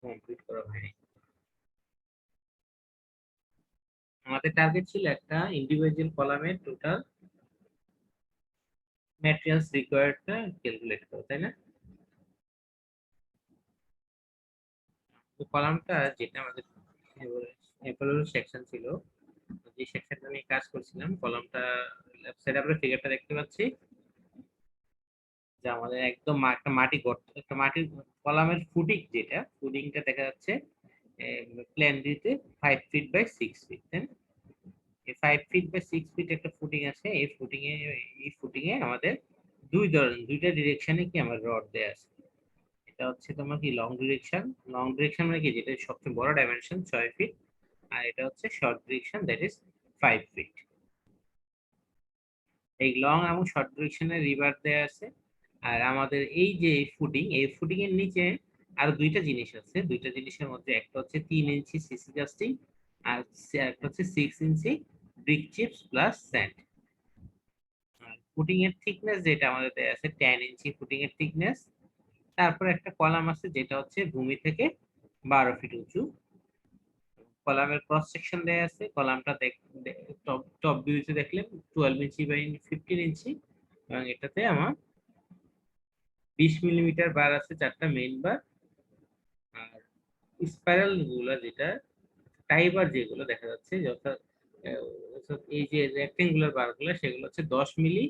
Complete করা হয়নি। আমাদের টার্গেট ছিল একটা ইন্ডিভিজুয়াল কলামের টোটাল ম্যাটেরিয়ালস রিকোয়ার্ডটা ক্যালকুলেট করা, তাই না? তো কলামটা যেটা আমাদের সেকশন ছিল, যে সেকশনটা নিয়ে কাজ করছিলাম, কলামটা লেফট সাইডে আমরা ফিগারটা দেখতে পাচ্ছি যে আমাদের একদম একটা মাটি গর্ত, একটা মাটির কলামের ফুটিং, যেটা ফুটিংটা দেখা যাচ্ছে প্ল্যান দিতে 5 ফিট বাই 6 ফিট, তাই না? এই 5 ফিট বাই 6 ফিট একটা ফুটিং আছে। এই ফুটিং এ আমাদের দুইটা ডিরেকশনে কি আমার রড দেয়া আছে। এটা হচ্ছে তোমার কি লং ডিরেকশন মানে কি, যেটা সবচেয়ে বড় ডাইমেনশন 6 ফিট, আর এটা হচ্ছে short direction, that is 5 feet. এই লং এবং শর্ট ডিরেকশনের রিভার দেয়া আছে। আর আমাদের এই যে এই ফুটিং এর নিচে আরো দুইটা জিনিস আছে। দুইটা জিনিসের মধ্যে একটা হচ্ছে 3 ইঞ্চি সিসি কাস্টিং, আর একটা হচ্ছে 6 inch brick chips plus sand. Footing এর থিকনেস যেটা আমাদের দেয়া আছে 10 ইঞ্চি ফুটিং এর থিকনেস। তারপর একটা কলাম আছে যেটা হচ্ছে ভূমি থেকে 12 ফিট উঁচু। কলামের ক্রস সেকশন দেয়া আছে। কলামটা টপ ভিউতে দেখলে 12 ইঞ্চি বাই 15 ইঞ্চি, এবং এটাতে আমার 20 মিলিমিটার বার আছে, 4টা মেইন বার। আর স্পাইরাল গুলো, যেটা টাই বার যেগুলো দেখা যাচ্ছে, অর্থাৎ এই যে রেক্টেঙ্গুলার বার গুলো, সেগুলো হচ্ছে 10 মিলি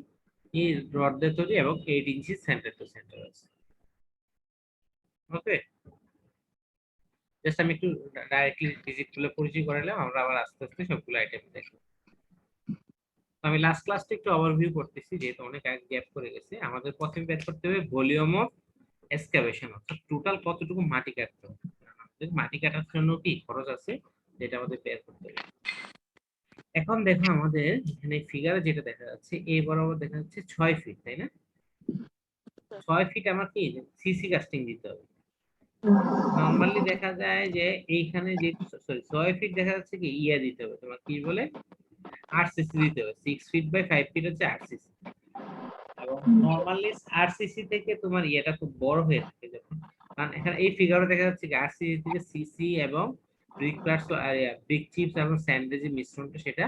রড দিয়ে তৈরি এবং 8 ইঞ্চি সেন্টার টু সেন্টার আছে। ওকে, জাস্ট আমি একটু ডাইরেক্টলি ভিজিট গুলো পরিচয় করালাম, আমরা আবার আস্তে আস্তে সবগুলো আইটেম দেখবো। আমি লাস্ট ক্লাসটা একটু ওভারভিউ করতেছি, যেহেতু অনেক গ্যাপ করে গেছে। আমাদের প্রথমে বের করতে হবে ভলিউম অফ এক্সকাভেশন, অর্থাৎ টোটাল কতটুকু মাটি কাটতে হবে। আমাদের মাটি কাটার জন্য কি খরচ আছে, যেটা আমাদের বের করতে হবে। এখন দেখো আমাদের এখানে ফিগারে যেটা দেখা যাচ্ছে, এই বরাবর দেখা যাচ্ছে 6 ফিট, তাই না? 6 ফিট আমার কি সিসি কাস্টিং দিতে হবে। নর্মালি দেখা যায় যে এইখানে যে, সরি, 6 ফিট দেখা যাচ্ছে কি ইয়া দিতে হবে, তোমার কি বলে, আরসিসি দিতে হবে। 6 ফিট বাই 5 ফিট হচ্ছে আরসিসি। এবং নর্মালি আরসিসি থেকে তোমার ইয়েটা খুব বড় হয়ে থাকে যখন, কারণ এখানে এই ফিগারে দেখা যাচ্ছে যে আরসিসি থেকে সিসি এবং ব্রিক প্লাস ব্রিক চিপস এবং স্যান্ডের যে মিশ্রণটা, সেটা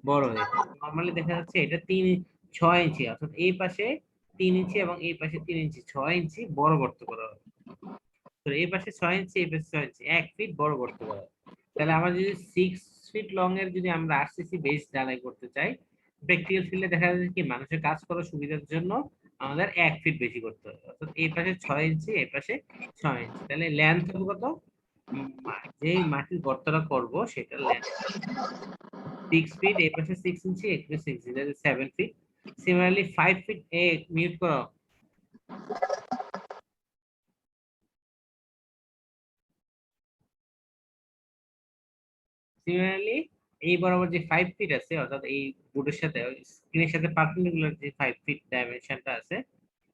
বড় হয়ে থাকে। নর্মালি দেখা যাচ্ছে এটা 6 ইঞ্চি, অর্থাৎ এই পাশে 3 ইঞ্চি এবং এই পাশে 3 ইঞ্চি, 6 ইঞ্চি বড় গর্ত করা হবে। তো এই পাশে 6 ইঞ্চি, এই পাশে 6 ইঞ্চি, 1 ফিট বড় গর্ত করা হবে। তাহলে আমরা যদি 6 ফিট লং এর যদি আমরা আরসিসি বেস ঢালাই করতে চাই, প্র্যাকটিক্যাল ফিল্ডে দেখা যাচ্ছে কি মানুষের কাজ করার সুবিধার জন্য আমাদের 1 ফিট বেশি করতে হবে, অর্থাৎ এই পাশে 6 ইঞ্চি, এই পাশে 6 ইঞ্চি। তাহলে লেন্থ হবে কত, যে মাটির গর্তটা করব সেটা লেন্থ 6 ফিট, এই পাশে 6 ইঞ্চি, এই পাশে 6 ইঞ্চি, তাহলে 7 ফিট। সিমিলারলি 5 ফিট, মিউট করো। সিমিলারলি এই বরাবর যে 5 ফিট আছে, অর্থাৎ এই বোর্ডের সাথে স্ক্রিনের সাথে পারপেন্ডিকুলার যে 5 ফিট ডাইমেনশনটা আছে,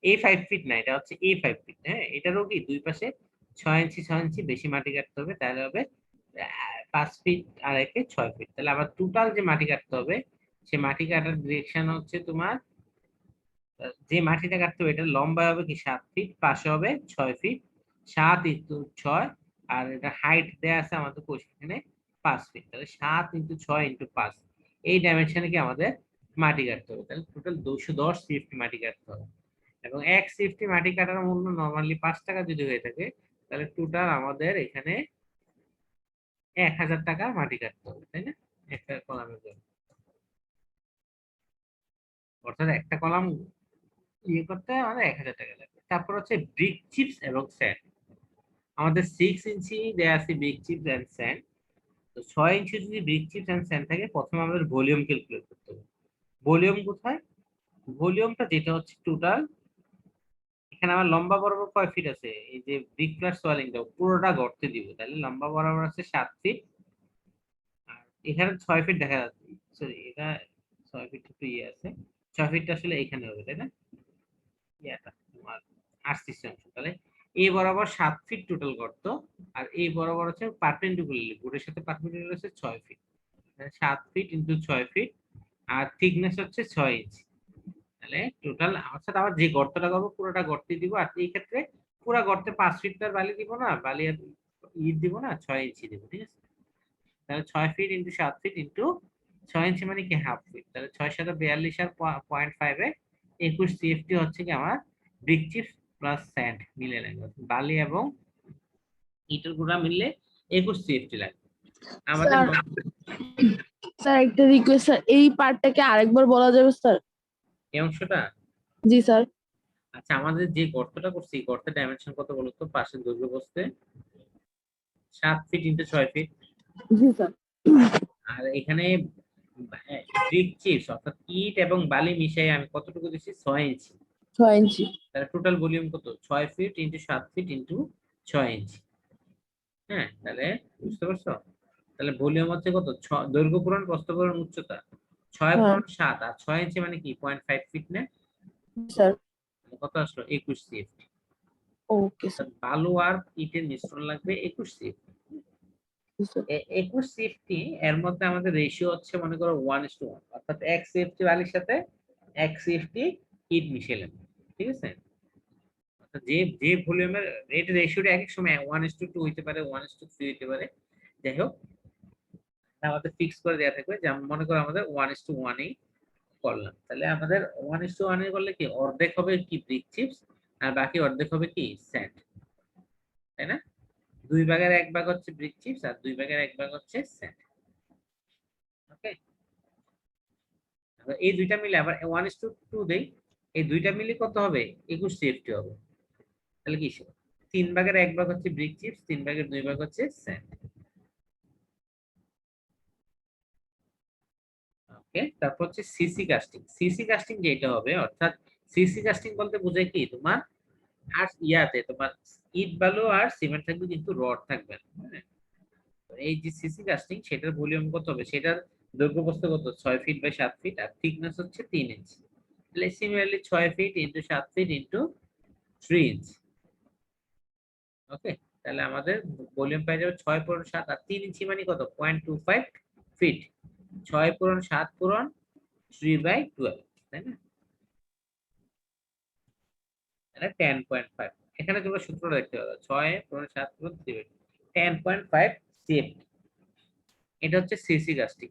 এই 5 ফিট না, এটা হচ্ছে এই 5 ফিট। হ্যাঁ, এটারও কি দুই পাশে 6 ইঞ্চি 6 ইঞ্চি বেশি মাটি কাটতে হবে, তাহলে হবে 5 ফিট আর একে 6 ফিট। তাহলে আবার টোটাল যে মাটি কাটতে হবে, সে মাটি কাটার ডিরেকশন হচ্ছে তোমার, যে মাটিটা কাটতে হবে এটা লম্বা হবে কি 7 ফিট, পাশে হবে 6 ফিট, 7 × 6, আর এটা হাইট দেয়া আছে আমাদের কোশ্চেনে 5 ফিট। তাহলে 7 × 6 × 5, এই ডাইমেনশনে কি আমাদের মাটি কাটতে হবে। তাহলে টোটাল 210 সিএফটি মাটি কাটতে হবে। এবং 1 সিএফটি মাটি কাটার মূল্য নর্মালি 5 টাকা যদি হয়ে থাকে, তাহলে টোটাল আমাদের এখানে 1000 টাকা মাটি কাটতে হবে, তাই না? একটা কলামের জন্য, অর্থাৎ একটা কলাম ইয়ে করতে আমাদের 1000 টাকা লাগবে। তারপর হচ্ছে ব্রিক চিপস এবং স্যান্ড। আমাদের 6 ইঞ্চি দেয়া আছে ব্রিক চিপস এন্ড স্যান্ড। তো 6 ইঞ্চি যদি ব্রিক চিপস এন্ড স্যান্ড থাকে, প্রথমে আমাদের ভলিউম ক্যালকুলেট করতে হবে। ভলিউম কোথায়? ভলিউমটা যেটা হচ্ছে টোটাল, এখানে আমার লম্বা বরাবর কয় ফিট আছে, এই যে ব্রিক প্লাস সোয়ালিংটা পুরোটা গর্তে দিব, তাহলে লম্বা বরাবর আছে 7 ফিট, আর এখানে 6 ফিট দেখা যাচ্ছে। সরি, এটা 6 ফিট একটু ইয়ে আছে, 6 ফিটটা আসলে এখানে হবে, তাই না? ইয়াটা তোমার আরসিসি অংশ। তাহলে এই বরাবর 7 ফিট টোটাল গর্ত, আর এই বরাবর হচ্ছে পারপেন্ডিকুলারলি বোর্ডের সাথে পারপেন্ডিকুলার হচ্ছে 6 ফিট। 7 ফিট ইন্টু 6 ফিট, আর থিকনেস হচ্ছে 6 ইঞ্চি। তাহলে টোটাল অর্থাৎ আবার যে গর্তটা করবো পুরোটা গর্তে দিব। আর এই ক্ষেত্রে পুরো গর্তে 5 ফিট তার বালি দিব না, বালি আর দিব না, 6 ইঞ্চি দিব, ঠিক আছে? তাহলে 6 ফিট ইন্টু 7 ফিট ইন্টু 6 ইঞ্চি মানে কি হাফ ফিট, তাহলে 6 7 42 আর 0.5 এ 21 সিএফটি হচ্ছে কি আমার ব্রিক চিপস প্লাস স্যান্ড মিলে লাগবে, বালি এবং ইটের গুঁড়া মিললে 21 সিএফটি লাগবে আমাদের। স্যার স্যার একটা রিকোয়েস্ট স্যার, এই পার্টটাকে আরেকবার বলা যাবে স্যার? এই অংশটা, জি স্যার। আচ্ছা আমাদের যে গর্তটা করছি এই গর্তের ডাইমেনশন কত বলো তো? পাশের দৈর্ঘ্য বসতে 7 ফিট ইন্টু 6 ফিট, জি স্যার। আর এখানে ব্রিক চিপস অর্থাৎ ইট এবং বালি মিশিয়ে আমি কতটুকু দিচ্ছি? 6 ইঞ্চি। 6 ইঞ্চি। তাহলে টোটাল ভলিউম কত? 6 ফিট ইন্টু 7 ফিট ইন্টু 6 ইঞ্চি। হ্যাঁ, তাহলে বুঝতে পারছো? তাহলে ভলিউম হচ্ছে কত? দৈর্ঘ্য পূরণ প্রস্থ পূরণ উচ্চতা 6 হ্যাঁ পূরণ 7, আর 6 ইঞ্চি মানে কি 0.5 ফিট না? স্যার। কত আসলো? 21 সিএফটি। Okay sir. বালু আর ইটের মিশ্রণ লাগবে 21 সিএফটি। 21 সিএফটি এর মধ্যে আমাদের রেশিও হচ্ছে মনে করো 1:1, অর্থাৎ 1 সিএফটি বালির সাথে 1 সিএফটি ইট মিশালেন, ঠিক আছে? অর্থাৎ যে যে ভলিউমের রেট রেশিওটা এক এক সময় 1:2 হইতে পারে, 1:3 হইতে পারে, যাই হোক আমাদের ফিক্স করে দেওয়া থাকবে। যেমন মনে করো আমাদের 1:1 এই করলাম, তাহলে আমাদের 1:1 এ করলে কি অর্ধেক হবে কি ব্রিক চিপস, আর বাকি অর্ধেক হবে কি স্যান্ড, তাই না? 2 ভাগের 1 ভাগ হচ্ছে ব্রিক চিপস আর 2 ভাগের 1 ভাগ হচ্ছে স্যান্ড। ওকে, এই দুইটা মিলে আবার 1:2 দেই, এই দুইটা মিলে কত হবে? 21 সিএফটি হবে। তাহলে কি 3 ভাগের 1 ভাগ হচ্ছে ব্রিক চিপস, 3 ভাগের 2 ভাগ হচ্ছে স্যান্ড। ওকে, তারপর হচ্ছে সিসি কাস্টিং। সিসি কাস্টিং যেটা হবে, অর্থাৎ সিসি কাস্টিং বলতে বোঝায় কি তোমার আর ইয়াতে তোমার ইট বালু আর সিমেন্ট থাকবে কিন্তু রড থাকবে না, হ্যাঁ? তো এই যে সিসি কাস্টিং সেটার ভলিউম কত হবে? সেটার দৈর্ঘ্য প্রস্থ কত? 6 ফিট বাই 7 ফিট আর থিকনেস হচ্ছে 3 ইঞ্চি। তাহলে similarly 6 feet into 7 feet into 3 inch. Okay, তাহলে আমাদের ভলিউম পেয়ে যাবে 6 পূরণ 7 আর 3 ইঞ্চি মানে কত? 0.25 ফিট। 6 পূরণ 7 পূরণ 3/12, তাই না? এটা 10.5। এখানে তোমরা সূত্রটা দেখতে পাবে 6 পূরণ 7 পূরণ 3/12, 10.5 সিএফটি। এটা হচ্ছে সিসি কাস্টিং।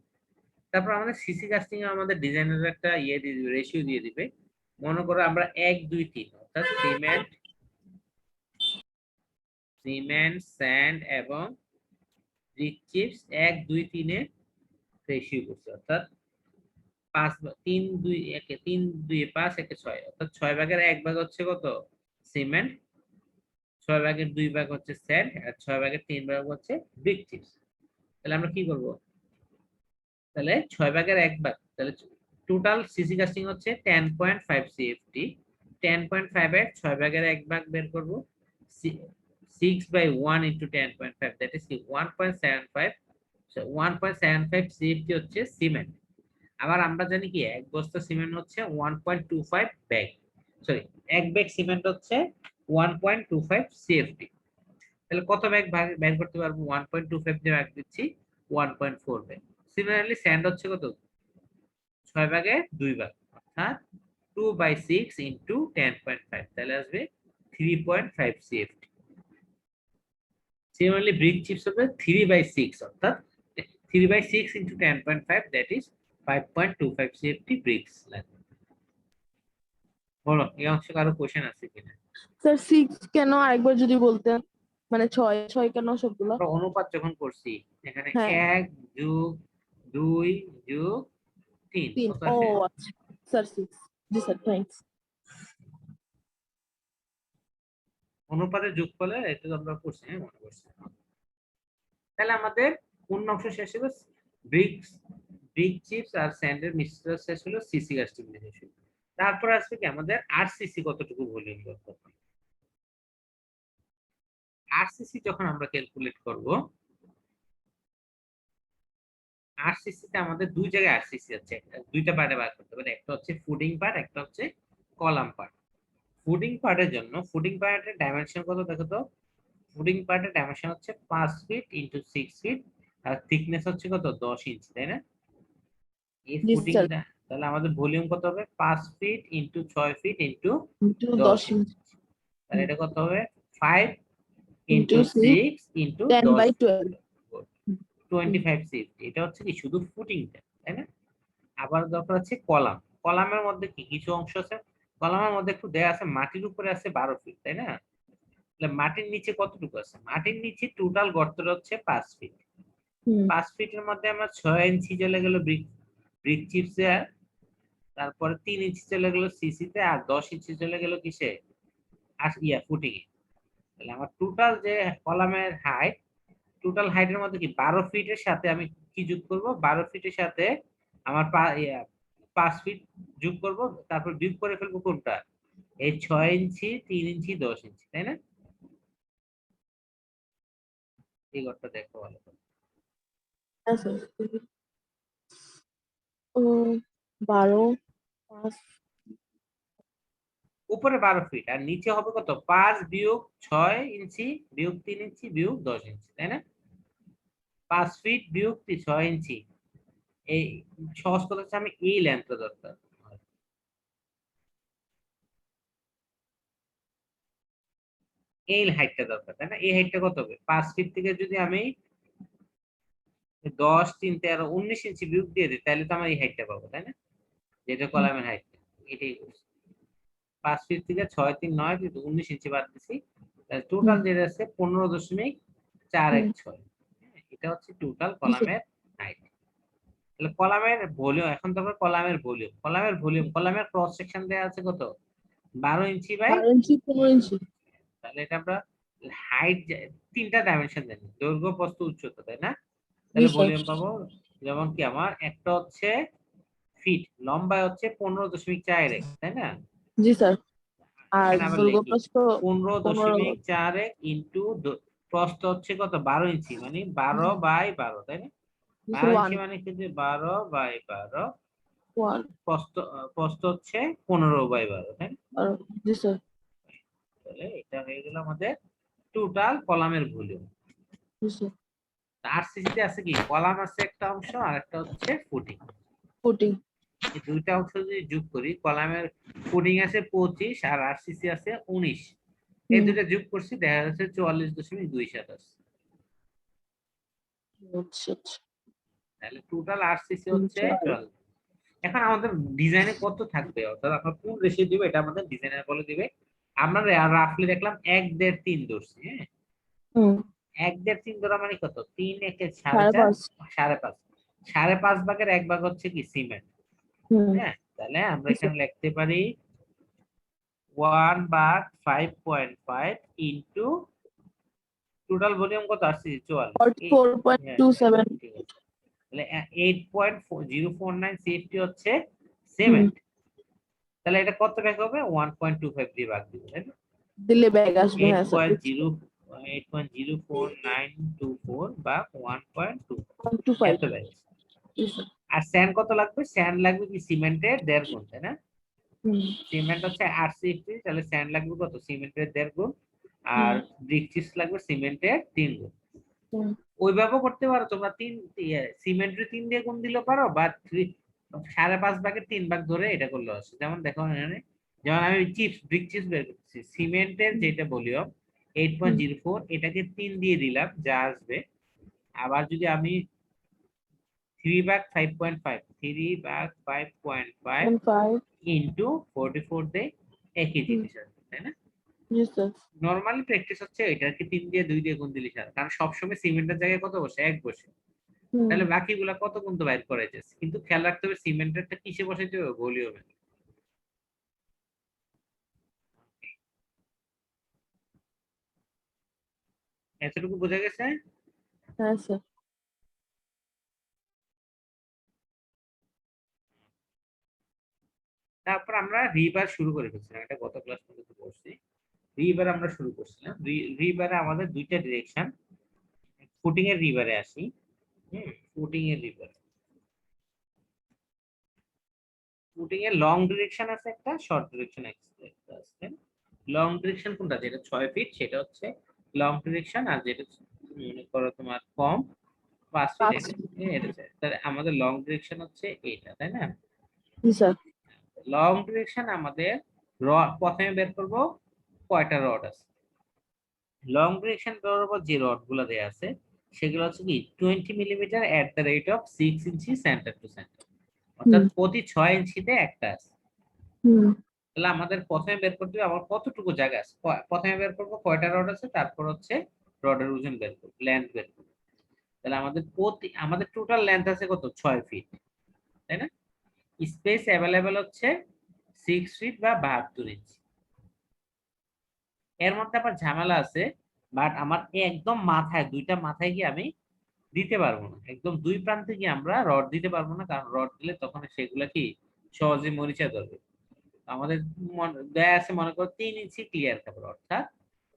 তারপর আমাদের সিসি কাস্টিং এ আমাদের ডিজাইনের একটা ইয়ে দিয়ে দিবে, রেশিও দিয়ে দিবে। মনে করো আমরা 1 2 3 অর্থাৎ সিমেন্ট স্যান্ড এবং ব্রিক চিপস 1 2 3 এ রেশিও করছে, অর্থাৎ 5 3 2 1 3 2 5 1 6, অর্থাৎ 6 ভাগের 1 ভাগ হচ্ছে কত? সিমেন্ট, 6 ভাগের 2 ভাগ হচ্ছে স্যান্ড আর 6 ভাগের 3 ভাগ হচ্ছে ব্রিক চিপস। তাহলে আমরা কি করব? তাহলে 6 ভাগের 1 ভাগ, তাহলে টোটাল সিসি কাস্টিং হচ্ছে 10.5 সিএফটি। 10.5 এর 6 ভাগের 1 ভাগ বের করব, 6/1 ইনটু 10.5, দ্যাট ইজ কি 1.75। 1.75 সিএফটি হচ্ছে সিমেন্ট। আবার আমরা জানি কি এক বস্তা সিমেন্ট হচ্ছে 1.25 ব্যাগ, সরি, এক ব্যাগ সিমেন্ট হচ্ছে 1.25 সিএফটি। তাহলে কত ব্যাগ ব্যাগ করতে পারবো? 1.25 দিয়ে ভাগ দিচ্ছি 1.4 ব্যাগ। সিমিলারলি স্যান্ড হচ্ছে কত? 6 ভাগে 2 ভাগ, অর্থাৎ 2/6 ইনটু 10.5, তাহলে আসবে 3.5 সিএফটি। সিমিলারলি ব্রিক চিপস হবে 3/6, অর্থাৎ 3/6 into 10.5, that is 5.25 CFT bricks লাগবে। বলো এই অংশে কারো কোশ্চেন আছে কিনা? স্যার 6 কেন আরেকবার যদি বলতেন, মানে 6 6 কেন সবগুলো? আমরা অনুপাত যখন করছি এখানে হ্যাঁ 1 যোগ 2 যোগ 3 3। কত ও আসে? আচ্ছা স্যার 6। জি স্যার, থ্যাঙ্কস। অনুপাতের যোগফলে এটা তো আমরা করছি, হ্যাঁ মনে করছি। তাহলে আমাদের কোন অংশ শেষ হলো? ব্রিক্স, ব্রিক চিপস আর স্যান্ডের মিক্সচার শেষ হলো, সিসি কাস্টিং শেষ হলো। তারপর আসবে কি আমাদের আরসিসি কতটুকু ভলিউম দরকার। আরসিসি যখন আমরা ক্যালকুলেট করব, আরসিসি তে আমাদের দুই জায়গায় আরসিসি আছে, দুইটা পার্টে ভাগ করতে পারে, একটা হচ্ছে ফুডিং পার্ট, একটা হচ্ছে কলাম পার্ট। ফুডিং পার্টের জন্য ফুডিং পার্টের ডাইমেনশন কত দেখো তো? ফুডিং পার্টের ডাইমেনশন হচ্ছে 5 ফিট ইনটু 6 ফিট আর থিকনেস হচ্ছে কত? 10 ইঞ্চি, তাই না? এই জি ফুডিং, স্যার। তাহলে আমাদের ভলিউম কত হবে? 5 ফিট ইনটু 6 ফিট ইনটু 10 10 ইঞ্চি। ইঞ্চি। তাহলে এটা কত হবে? 5 ইনটু 6 ইনটু 10/12 25 সিফট। এটা হচ্ছে কি শুধু ফুটিংটা, তাই না? আবার দরকার আছে কলাম। কলামের মধ্যে কি কিছু অংশ আছে, কলামের মধ্যে একটু দেয়া আছে, মাটির উপরে আছে 12 ফিট, তাই না? তাহলে মাটির নিচে কতটুকু আছে? মাটির নিচে টোটাল গর্তটা হচ্ছে 5 ফিট। 5 ফিটের মধ্যে আমরা 6 ইঞ্চি চলে গেল ব্রিক চিপসে, তারপরে 3 ইঞ্চি চলে গেল সিসিতে, আর 10 ইঞ্চি চলে গেল কিসে, আর ফুটিং এ। তাহলে আমার টোটাল যে কলামের হাইট, টোটাল হাইটের মধ্যে কি 12 ফিটের সাথে আমি কি যোগ করব, 12 ফিটের সাথে আমার 5 ফিট যোগ করব, তারপর বিয়োগ করে ফেলবো কোনটা, এই 6 ইঞ্চি, 3 ইঞ্চি, 10 ইঞ্চি, তাই না? এই ঘরটা দেখো ভালো করে। আচ্ছা, 12 5 উপরে 12 ফিট আর নিচে হবে কত, 5 বিয়োগ 6 ইঞ্চি বিয়োগ 3 ইঞ্চি বিয়োগ 10 ইঞ্চি, তাই না? 5 ফিট বিয়োগ 6 ইঞ্চি, এই সহজ কথা হচ্ছে আমি এই লেন্থটা দরকার, এই হাইটটা দরকার, তাই না? এই হাইটটা কত হবে, 5 ফিট থেকে যদি আমি 10 3 13 19 ইঞ্চি বিয়োগ দিয়ে দিই, তাহলে তো আমার এই হাইটটা পাবো, তাই না? যেটা কলামের হাইট, এটাই করছি। 5 ফিট থেকে 6 3 9 কিন্তু 19 ইঞ্চি বাদ দিছি, টোটাল যেটা আছে 15.416। এটা হচ্ছে টোটাল কলামের হাইট। তাহলে কলামের ভলিউম, এখন তো আমরা কলামের ক্রস সেকশন দেওয়া আছে কত, 12 ইঞ্চি বাই, 12 ইঞ্চি 15 ইঞ্চি। তাহলে এটা আমরা হাইট তিনটা ডাইমেনশন জানি, দৈর্ঘ্য প্রস্থ উচ্চতা, তাই না? তাহলে ভলিউম পাবো, যেমন কি আমার একটা হচ্ছে ফিট, লম্বা হচ্ছে 15.41, তাই না? জি স্যার। আর এখানে আবার দৈর্ঘ্য লিখি প্রস্থ 15.41 ইন্টু প্রস্থ হচ্ছে কত, 12 ইঞ্চি, মানে 12/12, তাই না? 12 ইঞ্চি 1 মানে হচ্ছে 12/12, 1 প্রস্থ হচ্ছে 15/12, তাই না? জি স্যার। তাহলে এটা হয়ে গেল আমাদের টোটাল কলামের ভলিউম। জি স্যার। আরসিসি তে আছে কি, কলাম আছে একটা অংশ আর একটা হচ্ছে ফুটিং। ফুটিং। এই দুইটা অংশ যদি যোগ করি, কলামের ফুটিং আছে 25 আর আরসিসি আছে 19, এই দুইটা যোগ করছি দেখা যাচ্ছে 44.27 আছে। আচ্ছা। তাহলে টোটাল আরসিসি হচ্ছে 12। এখন আমাদের ডিজাইনে কত থাকবে, অর্থাৎ আমরা কোন রেশিও দিব এটা আমাদের ডিজাইনার বলে দিবে। আমরা রাফলি দেখলাম 1 1.5 3 ধরছি, হ্যাঁ? 1 1.5 3 ধরা মানে কত, 3 1 4.5, 5.5, 5.5 ভাগের 1 ভাগ হচ্ছে কি সিমেন্ট, হ্যাঁ? তাহলে আমরা এখানে লিখতে পারি 1 ভাগ 5.5 ইনটু টোটাল ভলিউম কত আসছে 44, 44.27। তাহলে 8.049 সিএফটি হচ্ছে সিমেন্ট। তাহলে এটা কত ব্যাগ হবে, 1.25 দিয়ে ভাগ দিব, তাই না? দিলে ব্যাগ আসবে, হ্যাঁ স্যার। 8.0924 বা 1.2 এত 125। ব্যাগ। আর স্যান্ড কত লাগবে, স্যান্ড লাগবে কি সিমেন্টের 1.5 গুণ, তাই না? সিমেন্ট হচ্ছে 8 সিএফটি, তাহলে স্যান্ড লাগবে কত, সিমেন্টের 1.5 গুণ, আর ব্রিক চিপস লাগবে সিমেন্টের 3 গুণ। ওইভাবে করতে পারো তোমরা, সিমেন্টের 3 দিয়ে গুণ দিলে পারো, বা 5.5 ভাগের 3 ভাগ ধরে এটা করলে আছে। যেমন দেখো এখানে, যেমন আমি ব্রিক চিপস বের করছি, সিমেন্টের যেটা ভলিউম 8.04, এটাকে 3 দিয়ে দিলাম যা আসবে। আবার যদি আমি 3 ভাগ 5.5 ইন্টু 44 দেই, একই জিনিস আসবে, তাই না? নরমালি প্র্যাকটিস হচ্ছে এটাকে 3 দিয়ে 2 দিয়ে গুণ দিলে সারা, কারণ সবসময় সিমেন্টের জায়গায় কত বসে, 1 বসে। তাহলে বাকিগুলা কত গুণ তো বাইর করে যাচ্ছে, কিন্তু খেয়াল রাখতে হবে সিমেন্টেরটা কিসে বসাইতে হবে, ভলিউমে। এতটুকু বোঝা গেছে? হ্যাঁ স্যার। তারপর আমরা রিবার শুরু করে ফেলছিলাম, এটা গত ক্লাস পর্যন্ত পড়ছি। রিবার আমরা শুরু করছিলাম, রিবারে আমাদের দুইটা ডিরেকশন। ফুটিং এর রিবারে আসি, ফুটিং এর রিবারে, ফুটিং এর লং ডিরেকশন আছে একটা, শর্ট ডিরেকশন একটা আছে। লং ডিরেকশন কোনটা, যেটা 6 ফিট সেটা হচ্ছে লং ডিরেকশন, আর যেটা মনে করো তোমার কম 5 ফিট, এটা তাহলে আমাদের লং ডিরেকশন হচ্ছে এইটা, তাই না? লং ডিরেকশন আমাদের রড প্রথমে বের করব কয়টা রড আছে, লং ডিরেকশন বরাবর যে রড গুলো দেওয়া আছে সেগুলো হচ্ছে কি 20 millimetre at the rate of 6 inch centre to centre, অর্থাৎ হুম প্রতি 6 ইঞ্চিতে একটা আছে। হুম তাহলে আমাদের প্রথমে বের করতে হবে আমার কতটুকু জায়গা আছে, প্রথমে বের করবো কয়টা রড আছে, তারপর হচ্ছে রডের ওজন বের করবো, লেন্থ বের করবো। তাহলে আমাদের টোটাল লেন্থ আছে কত, 6 ফিট, তাই না? স্পেস অ্যাভেলেবেল হচ্ছে 6 ফিট বা 72 ইঞ্চি। এর মধ্যে আবার ঝামেলা আছে, বাট আমার একদম মাথায়, দুইটা মাথায় গিয়ে আমি দিতে পারবো না, একদম দুই প্রান্তে গিয়ে আমরা রড দিতে পারবো না, কারণ রড দিলে তখন সেগুলা কি সহজে মরিচা ধরবে। আমাদের দেয়া আছে মনে করো 3 ইঞ্চি ক্লিয়ার কাপড়, অর্থাৎ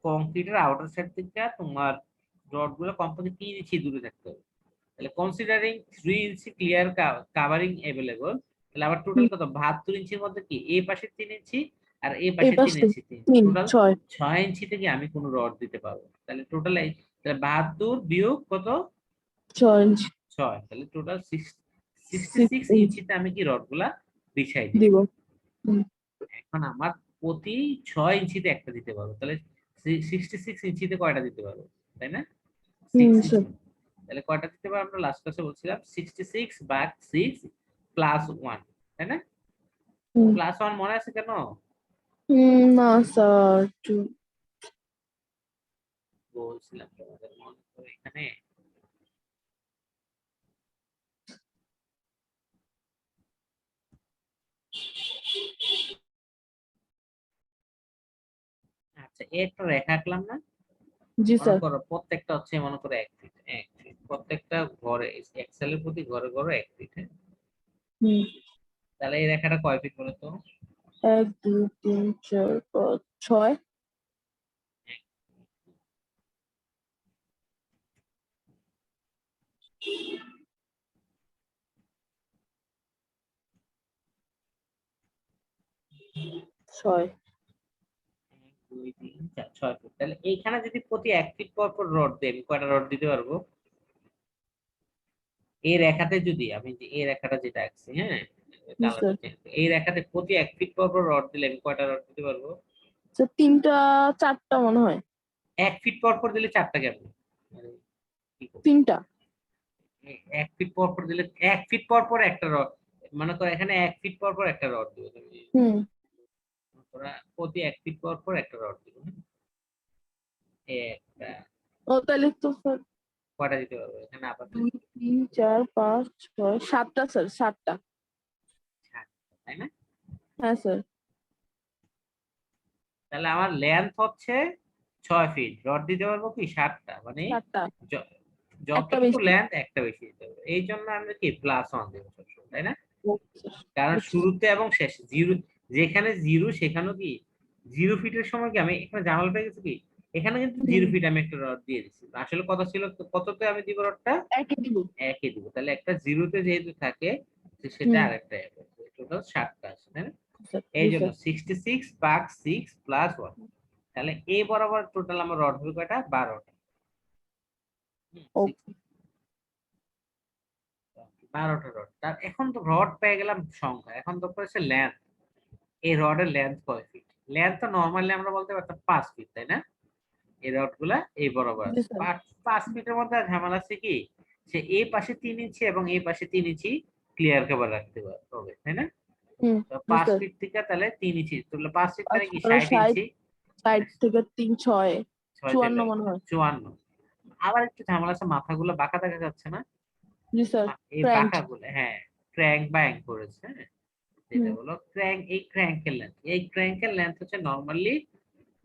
কংক্রিটের আউটার সাইড থেকে তোমার রড গুলো কমপক্ষে 3 ইঞ্চি দূরে থাকতে হবে। তাহলে কনসিডারিং 3 ইঞ্চি ক্লিয়ার কাভারিং অ্যাভেলেবল, তাহলে আবার টোটাল হুম। কত, 72 ইঞ্চির মধ্যে কি এই পাশে 3 ইঞ্চি আর এই এই পাশে তিন পাশে ইঞ্চি 3 টোটাল 6 6 ইঞ্চি থেকে আমি কোনো রড দিতে পারবো। তাহলে টোটাল তাহলে 72 বিয়োগ কত, 6 ইঞ্চি 6, তাহলে টোটাল 6 66 ইঞ্চি ইঞ্চিতে আমি কি রড গুলা বিছাই দিব। দিব। হুম এখন আমার প্রতি 6 ইঞ্চিতে একটা দিতে পারবো, তাহলে 66 ইঞ্চিতে কয়টা দিতে পারবো, তাই না? হুম 6 ইঞ্চি, স্যার। তাহলে কয়টা দিতে পারবো আমরা লাস্ট ক্লাসে বলছিলাম 66/6 প্লাস 1, তাই না? হুম প্লাস 1 মনে আছে কেন? না স্যার বলছিলাম তোমাদের মনে করে এখানে, আচ্ছা একটা রেখা আঁকলাম না, জি মনে স্যার। করো প্রত্যেকটা হচ্ছে মনে করো 1 ফিট, 1 ফিট প্রত্যেকটা ঘরে, এক্সেলের প্রতি ঘরে ঘরে 1 ফিট, হ্যাঁ? হুম তাহলে এই রেখাটা কয় ফিট বলো তো? 1 2 3 4 5 6 6 2 3 4 6 ফিট, তাহলে এইখানে যদি প্রতি 1 ফিট পর পর রড দেই, আমি কয়টা রড দিতে পারবো? এই রেখাতে যদি আমি যে এই রেখাটা যেটা আঁকছি, হ্যাঁ, জি কালারটা স্যার। চেঞ্জ, এই রেখাতে প্রতি 1 ফিট পর পর রড দিলে আমি কয়টা রড দিতে পারবো? স্যার 3টা 4টা মনে হয়। 1 ফিট পর পর দিলে 4টা কেন, মানে কি করবো? 3টা। 1 ফিট পর পর দিলে 1 ফিট পর পর একটা রড, মনে করো এখানে 1 ফিট পর পর একটা রড দিবে তুমি, হুম তোরা প্রতি 1 ফিট পর পর একটা রড দিবে, হ্যাঁ? একটা, ও তাহলে তো স্যার কয়টা দিতে পারবো এখানে আপাতত? 2 3 4 5 6 7টা স্যার 7টা। 7টা, তাই না? হ্যাঁ স্যার। তাহলে আমার লেন্থ হচ্ছে 6 ফিট, রড দিতে পারবো কি 7টা, মানে 7টা য- একটা যতটুকু বেশি। লেন্থ একটা বেশি দিতে হবে, এই জন্য আমরা কি প্লাস 1 দেবো সবসময়, তাই না? Okay sir. কারণ বুঝছি স্যার। শুরুতে এবং শেষে জিরো, যেখানে জিরো সেখানেও কি 0 ফিটের সময় কি আমি এখানে জামাল পেয়ে গেছি কি, এখানে কিন্তু হুম 0 ফিট আমি একটা রড দিয়ে দিচ্ছি, আসলে কত ছিল, কততে আমি দিব রডটা, একই দিব। একই দিব, তাহলে একটা জিরোতে যেহেতু থাকে সেটা হুম আরেকটা টোটাল 7টা আছে, তাই না? স্যার। এই জি জন্য স্যার। 66/6 প্লাস 1, তাহলে এই বরাবর টোটাল আমার রড হবে কয়টা, 12টা। ওকে 12টা রড, তার এখন তো রড পেয়ে গেলাম সংখ্যা, এখন তো হচ্ছে লেন্থ, এই রডের লেন্থ কয় ফিট? লেন্থ তো নরমালি আমরা বলতে পারতাম 5 ফিট, তাই না? এই রড গুলা এই বরাবর জি আছে স্যার। 5 ফিটের মধ্যে আর ঝামেলা আছে কি, সে এই পাশে 3 ইঞ্চি এবং এই পাশে 3 ইঞ্চি ক্লিয়ার কভার রাখতে হবে, তাই না? হুম তো জি পাঁচ স্যার। ফিট থেকে তাহলে 3 ইঞ্চি, তাহলে 5 ফিট মানে 5 কি 15 ষাট 60 ইঞ্চি 60 থেকে 3 6 ছয় 54 থেকে মনে হয়। 54, আবার একটু ঝামেলা আছে, মাথাগুলো বাঁকা দেখা যাচ্ছে না? জি স্যার। এই ফ্র্যাঙ্ক। বাঁকা গুলো, হ্যাঁ, ক্র্যাঙ্ক বা অ্যাঙ্ক করেছে, হ্যাঁ, যেটা হুম হলো ক্র্যাঙ্ক, এই ক্র্যাঙ্কের লেন্থ হচ্ছে নরমালি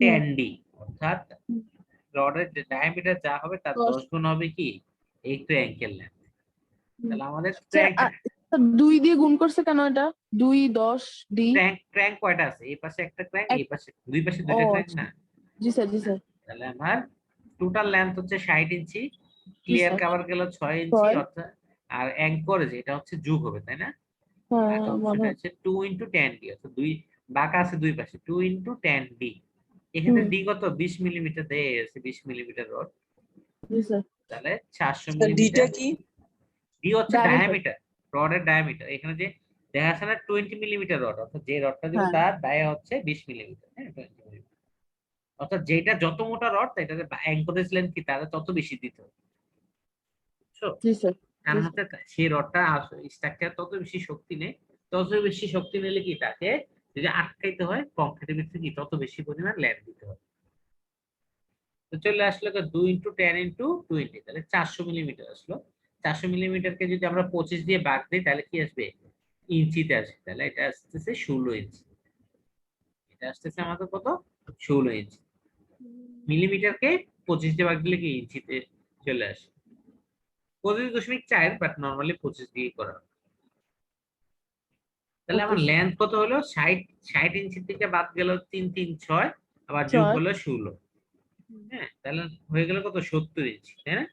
হুম 10d, অর্থাৎ হুম। রডের ডায়ামিটার যা হবে তার 10 10 গুণ হবে কি এই ক্র্যাঙ্কের লেন্থ। হুম। তাহলে আমাদের স্যার ক্র্যাঙ্ক, 2 দিয়ে গুণ করছে কেন এটা? 2 10 ডি ক্র্যাঙ্ক কয়টা আছে, এই পাশে একটা ক্র্যাঙ্ক, এক। এই পাশে দুই পাশে ও দুইটা ক্র্যাঙ্ক আচ্ছা। না? জি স্যার জি স্যার। তাহলে আমার টোটাল লেন্থ হচ্ছে 60 ইঞ্চি, জি ক্লিয়ার স্যার। কভার গেল 6 ইঞ্চি, 6 অর্থাৎ আর অ্যাঙ্কর যেটা হচ্ছে যুগ হবে, তাই না? হ্যাঁ বাঁকা মনে অংশটা হয়। হচ্ছে 2 × 10d, অর্থাৎ দুই বাঁকা আছে দুই পাশে 2 × 10d, এখানে হুম ডি কত 20 মিলিমিটার দেয় আছে, 20 মিলিমিটার রড, জি স্যার। তাহলে 400 স্যার ডিটা মিলিমিটার। কি? ডি হচ্ছে ডায়ামিটার। ডায়ামিটার, রডের ডায়ামিটার, এখানে যে দেখা যাচ্ছে না 20 মিলিমিটার রড, অর্থাৎ যে রডটা দিব হ্যাঁ তার ডায়া হচ্ছে 20 মিলিমিটার, হ্যাঁ 20 মিলিমিটার, অর্থাৎ যেটা যত মোটা রড এটাতে অ্যাঙ্করেজ লেন্থ কি তাহলে তত বেশি দিতে হবে, বুঝছো? জি স্যার। তার মধ্যে সেই রডটা স্ট্রাকচার তত বেশি শক্তি নেই, তত বেশি শক্তি নিলে কি তাকে যদি আটকাইতে হয় কংক্রিটের ভিতরে কি তত বেশি পরিমাণ ল্যান্ড দিতে হবে। তো চলে আসলো 2 × 10 × 20, তাহলে 400 মিলিমিটার আসলো। 400 মিলিমিটারকে যদি আমরা 25 দিয়ে ভাগ দিই তাহলে কি আসবে, ইঞ্চিতে আসবে। তাহলে এটা আসতেছে 16 ইঞ্চি, এটা আসতেছে আমাদের কত, 16 ইঞ্চি। মিলিমিটারকে 25 দিয়ে ভাগ দিলে কি ইঞ্চিতে চলে আসে, 25.4, বাট নর্মালি 25 দিয়ে করা হয়। তাহলে আমার লেন্থ কত হলো, 60 ইঞ্চি থেকে বাদ গেল 3 3 6, আবার যোগ 6। হলো 16। হ্যাঁ, তাহলে হয়ে গেল কত, 70 ইঞ্চি, তাই না?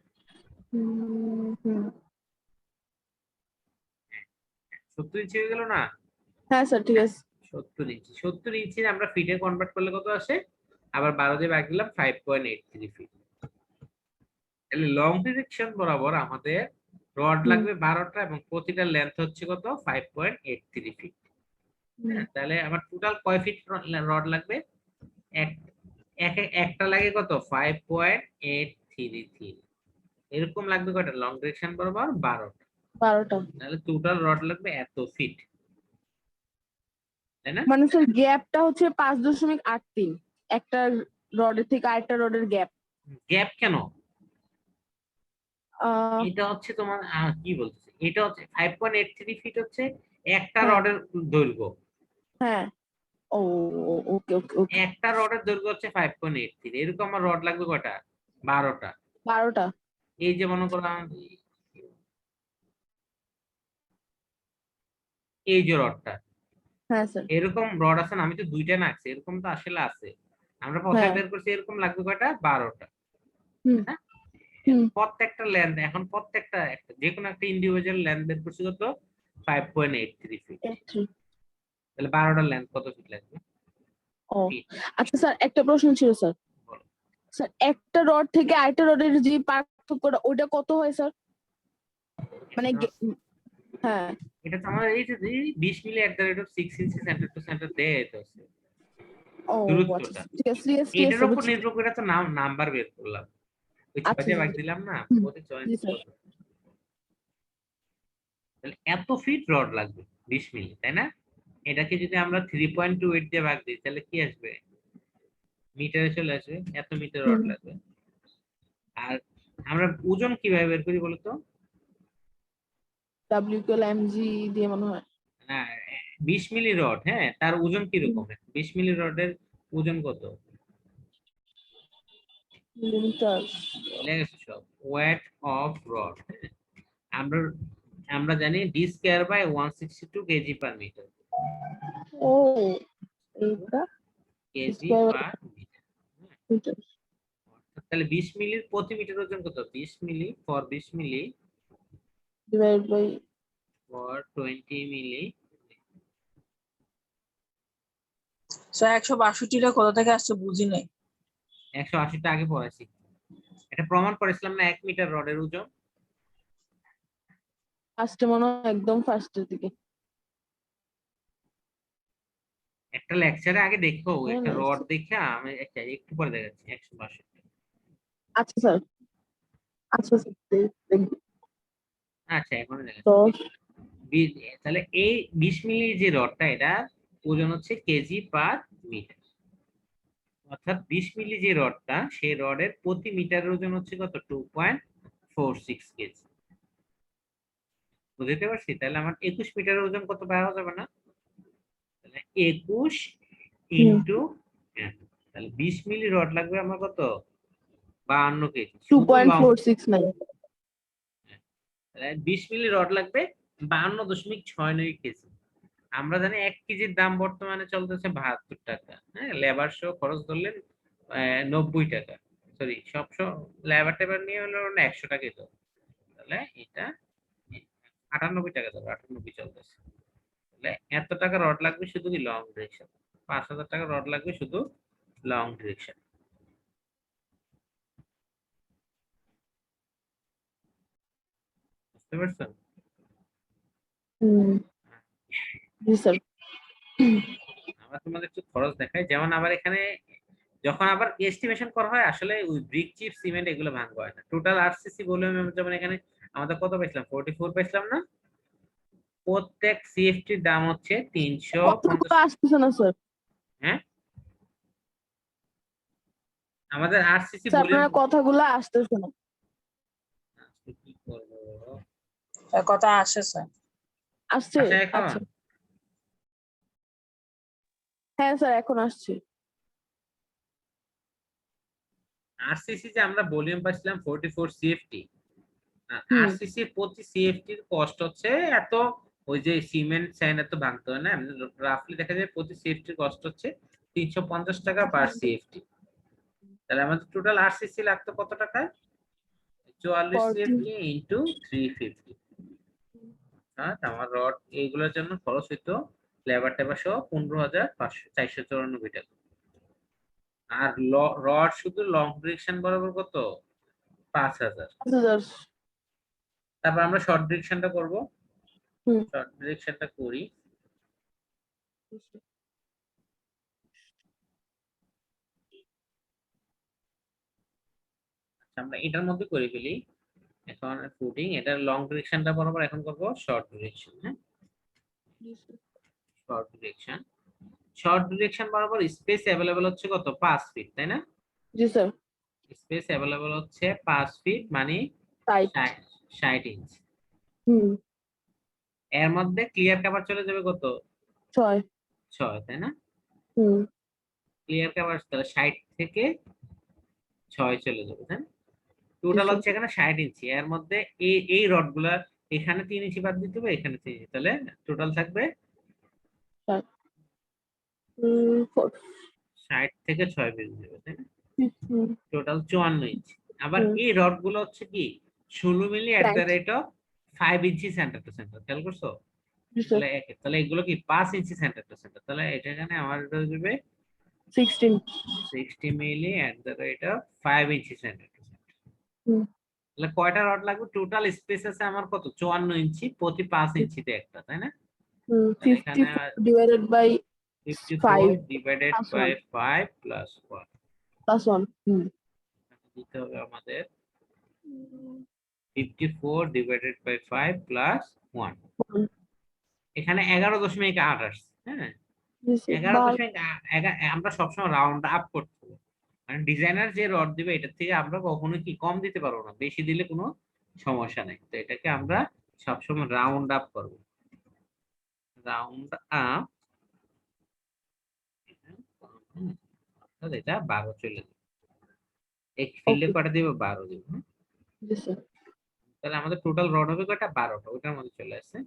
70 ইঞ্চি হয়ে গেল না? হ্যাঁ স্যার ঠিক আছে। 70 ইঞ্চি, 70 ইঞ্চি আমরা ফিটে কনভার্ট করলে কত আসে, আবার 12 দিয়ে ভাগ দিলাম 5.83 ফিট। তাহলে লং ডিরেকশন বরাবর আমাদের রড লাগবে 12টা এবং প্রতিটা লেন্থ হচ্ছে কত, 5.83 ফিট। হ্যাঁ, তাহলে আমার টোটাল কয় ফিট রড লাগবে, একটা লাগে কত, 5.833, এরকম লাগবে কয়টা লং ডিরেকশন বরাবর, 12টা। 12টা। তাহলে টোটাল রড লাগবে এত ফিট, তাই না? মানে স্যার গ্যাপটা হচ্ছে 5.83, একটা রডের থেকে আরেকটা রডের গ্যাপ। গ্যাপ কেন, এটা হচ্ছে তোমার কি বলতেছে, এটা হচ্ছে 5.83 ফিট হচ্ছে একটা হ্যাঁ রডের দৈর্ঘ্য। হ্যাঁ। ও ওকে ওকে ওকে। একটা রডের দৈর্ঘ্য হচ্ছে 5.83, এরকম আমার রড লাগবে কয়টা, 12টা। 12টা। এই যে মনে করলাম এই যে রডটা, হ্যাঁ স্যার। এরকম রড আছে না, আমি তো দুইটা নাকছি, এরকম তো আসলে আছে। আমরা প্রথমে হ্যাঁ। বের করছি এরকম লাগবে কয়টা, 12টা। হুম হ্যাঁ, হুম। প্রত্যেকটা লেন্থ এখন প্রত্যেকটা যে কোনো একটা ইন্ডিভিজুয়াল লেন্থ বের করছি কত, 5.83 ফিট। 83। তাহলে 12টার লেন্থ কত ফিট লাগবে, ও ফিট। আচ্ছা স্যার, একটা প্রশ্ন ছিল স্যার। বলো। স্যার একটা রড থেকে আরেকটা রডের যে পার্থক্যটা ওটা কত হয় স্যার? মানে হ্যাঁ। এটা তো আমার এই যে 20 milli at the rate of 6 inch centre to centre দেয় তো আছে ও আচ্ছা দূরত্বটা। ঠিক আছে ঠিক আছে ঠিক আছে এটার স্যার, উপর বুঝছি। নির্ভর করে তো নাম্বার বের করলাম, ওই ছয় আচ্ছা দিয়ে জি ভাগ জি। দিলাম না, হুম, ওদের জি চয়েস স্যার। কত। তাহলে এত ফিট রড লাগবে 20 মিলি, তাই না? এটাকে যদি আমরা 3.28 দিয়ে ভাগ দিই তাহলে কি আসবে, মিটারে চলে আসবে, এত মিটার রড হুম। লাগবে। আর আমরা ওজন কিভাবে বের করি বলতো, WQLMG দিয়ে মনে হয়। না 20 মিলি রড, হ্যাঁ তার ওজন কিরকম, 20 মিলি রডের ওজন কত, মিলিমিটার। লেগেছে সব, ওয়েট অফ রড। আমরা আমরা জানি D square by 162 KG per metre, ও এইটা KG square per metre. Metre তাহলে 20 মিলির প্রতি মিটার ওজন কত, 20 milli for 20 milli divide by. For 20 milli. Sir 162টা কোথা থেকে আসছে বুঝি নাই। 180টা আগে পড়াইছি, এটা প্রমাণ করেছিলাম না 1 মিটার রডের ওজন। ফার্স্টে মনে হয় একদম ফার্স্টের দিকে। একটা লেকচারে আগে দেখো, হ্যাঁ একটা না। রড দেখে আমি একটা একটু পরে দেখাচ্ছি 162। আচ্ছা স্যার। আচ্ছা স্যার দেখবো। আচ্ছা এখন দেখাচ্ছি। তো তাহলে এই 20 মিলি যে রডটা, এটা ওজন হচ্ছে কেজি পার মিটার। অর্থাৎ 20 মিলি যে রডটা, সেই রডের প্রতি মিটারের ওজন হচ্ছে কত, 2.46 কেজি। বুঝতে পারছি? তাহলে আমার 21 মিটারের ওজন কত পাওয়া যাবে না, তাহলে 21 ইন্টু, তাহলে 20 মিলি রড লাগবে আমার কত, 52 কেজি শুধু লং। 2.469। তাহলে 20 মিলি রড লাগবে 52.69 কেজি। আমরা জানি 1 কেজির দাম বর্তমানে চলতেছে 72 টাকা, হ্যাঁ লেবার সহ খরচ ধরলেন 90 টাকা, সরি সব লেবার টেবার নিয়ে হলো 100 টাকাই তো। তাহলে এটা 98 টাকা ধরো, 98 চলতেছে। তাহলে এত টাকা রড লাগবে শুধু কি লং ডিরেকশন, 5000 টাকা রড লাগবে শুধু লং ডিরেকশন। বুঝতে পারছো? জি স্যার। আমরা তোমাদের একটু খরচ দেখাই, যেমন আবার এখানে যখন আবার এস্টিমেশন করা হয় আসলে ওই ব্রিক চিপ সিমেন্ট এগুলো ভাঙা হয় না। টোটাল আরসিসি ভলিউম যেমন এখানে আমাদের কত পাইছিলাম 44 পাইছিলাম না। প্রত্যেক সিএফটির দাম হচ্ছে 350। কতগুলো আসতেছে না স্যার? হ্যাঁ আমাদের আরসিসি স্যার ভলিউম আপনার কথাগুলো আসতেছে না। কি করবো স্যার কথা আসে স্যার। আসছে? আচ্ছা এখন আচ্ছা, হ্যাঁ স্যার এখন আসছে। আরসিসি যে আমরা ভলিউম পাচ্ছিলাম 44 সিএফটি। হুম। আরসিসি প্রতি সিএফটির কস্ট হচ্ছে এত, ওই যে সিমেন্ট স্যান্ড এত ভাঙতে হয় না, রাফলি দেখা যায় প্রতি সিএফটির কস্ট হচ্ছে 350 টাকা পার সিএফটি। তাহলে আমাদের টোটাল আরসিসি লাগতো কত টাকা? 44 সিএফটি ইন্টু 350। হ্যাঁ আমার রড এইগুলোর জন্য খরচ হইতো লেবার টেবার সহ 15,494 টাকা। আর রড শুধু লং ডিরেকশন বরাবর কত? 5,000। তারপর আমরা শর্ট ডিরেকশনটা করব। হুম। শর্ট ডিরেকশনটা করি। আমরা এটার মধ্যে করে ফেলি এখন ফুটিং। এটা লং ডিরেকশনটা বরাবর এখন করব শর্ট ডিরেকশন। হ্যাঁ শর্ট ডিরেকশন, শর্ট ডিরেকশন বরাবর স্পেস অ্যাভেলেবল হচ্ছে কত? 5 ফিট, তাই না? জি স্যার। স্পেস অ্যাভেলেবল হচ্ছে 5 ফিট মানে রাইট। 60 ইঞ্চ। হুম। এর মধ্যে ক্লিয়ার কভার চলে যাবে কত? 6। 6, তাই না? হুম। ক্লিয়ার কভার তাহলে 60 থেকে 6 চলে যাবে, তাই না? জি টোটাল স্যার। হচ্ছে এখানে 60 ইঞ্চি। এর মধ্যে এই রড গুলা এখানে 3 ইঞ্চি বাদ দিতে হবে, এখানে 3 ইঞ্চি, তাহলে টোটাল থাকবে 60 থেকে 6 বেরিয়ে যাবে, তাই না? Total 54 inch. আবার হুম। এই রড গুলো হচ্ছে কি 16 milli at the Right. Rate of 5 inch centre to centre. খেয়াল করছো? জি স্যার। তাহলে এগুলো কি 5 ইঞ্চি সেন্টার টু সেন্টার, তাহলে এটা এখানে আমার দেবে 16। 60 milli at the rate of 5 inch centre to centre. হুম। তাহলে কয়টা রড লাগবে? টোটাল স্পেস আছে আমার কত? 54 ইঞ্চি, প্রতি 5 ইঞ্চিতে একটা, তাই না? তাহলে এখানে 54 divided by 54 5 divided plus by 1 5 plus 1 plus 1. হুম। দিতে হবে আমাদের 54 ডিভাইডেড বাই 5 প্লাস 1। হুম। এখানে 11.8 আসছে। হ্যাঁ জি স্যার। 11.11 আমরা সবসময় রাউন্ড আপ করতে হবে, মানে ডিজাইনার যে রড দিবে এটার থেকে আমরা কখনো কি কম দিতে পারবো না, বেশি দিলে কোনো সমস্যা নেই। তো এটাকে আমরা সবসময় রাউন্ড আপ করব। রাউন্ড আপ, এটা 12 চলে যাবে। এক ফিল্ডে ওকে। কটা দিব? 12 দিব। জি স্যার। তাহলে আমাদের টোটাল রড হবে কয়টা? 12টা। ওইটার মধ্যে চলে আসছে।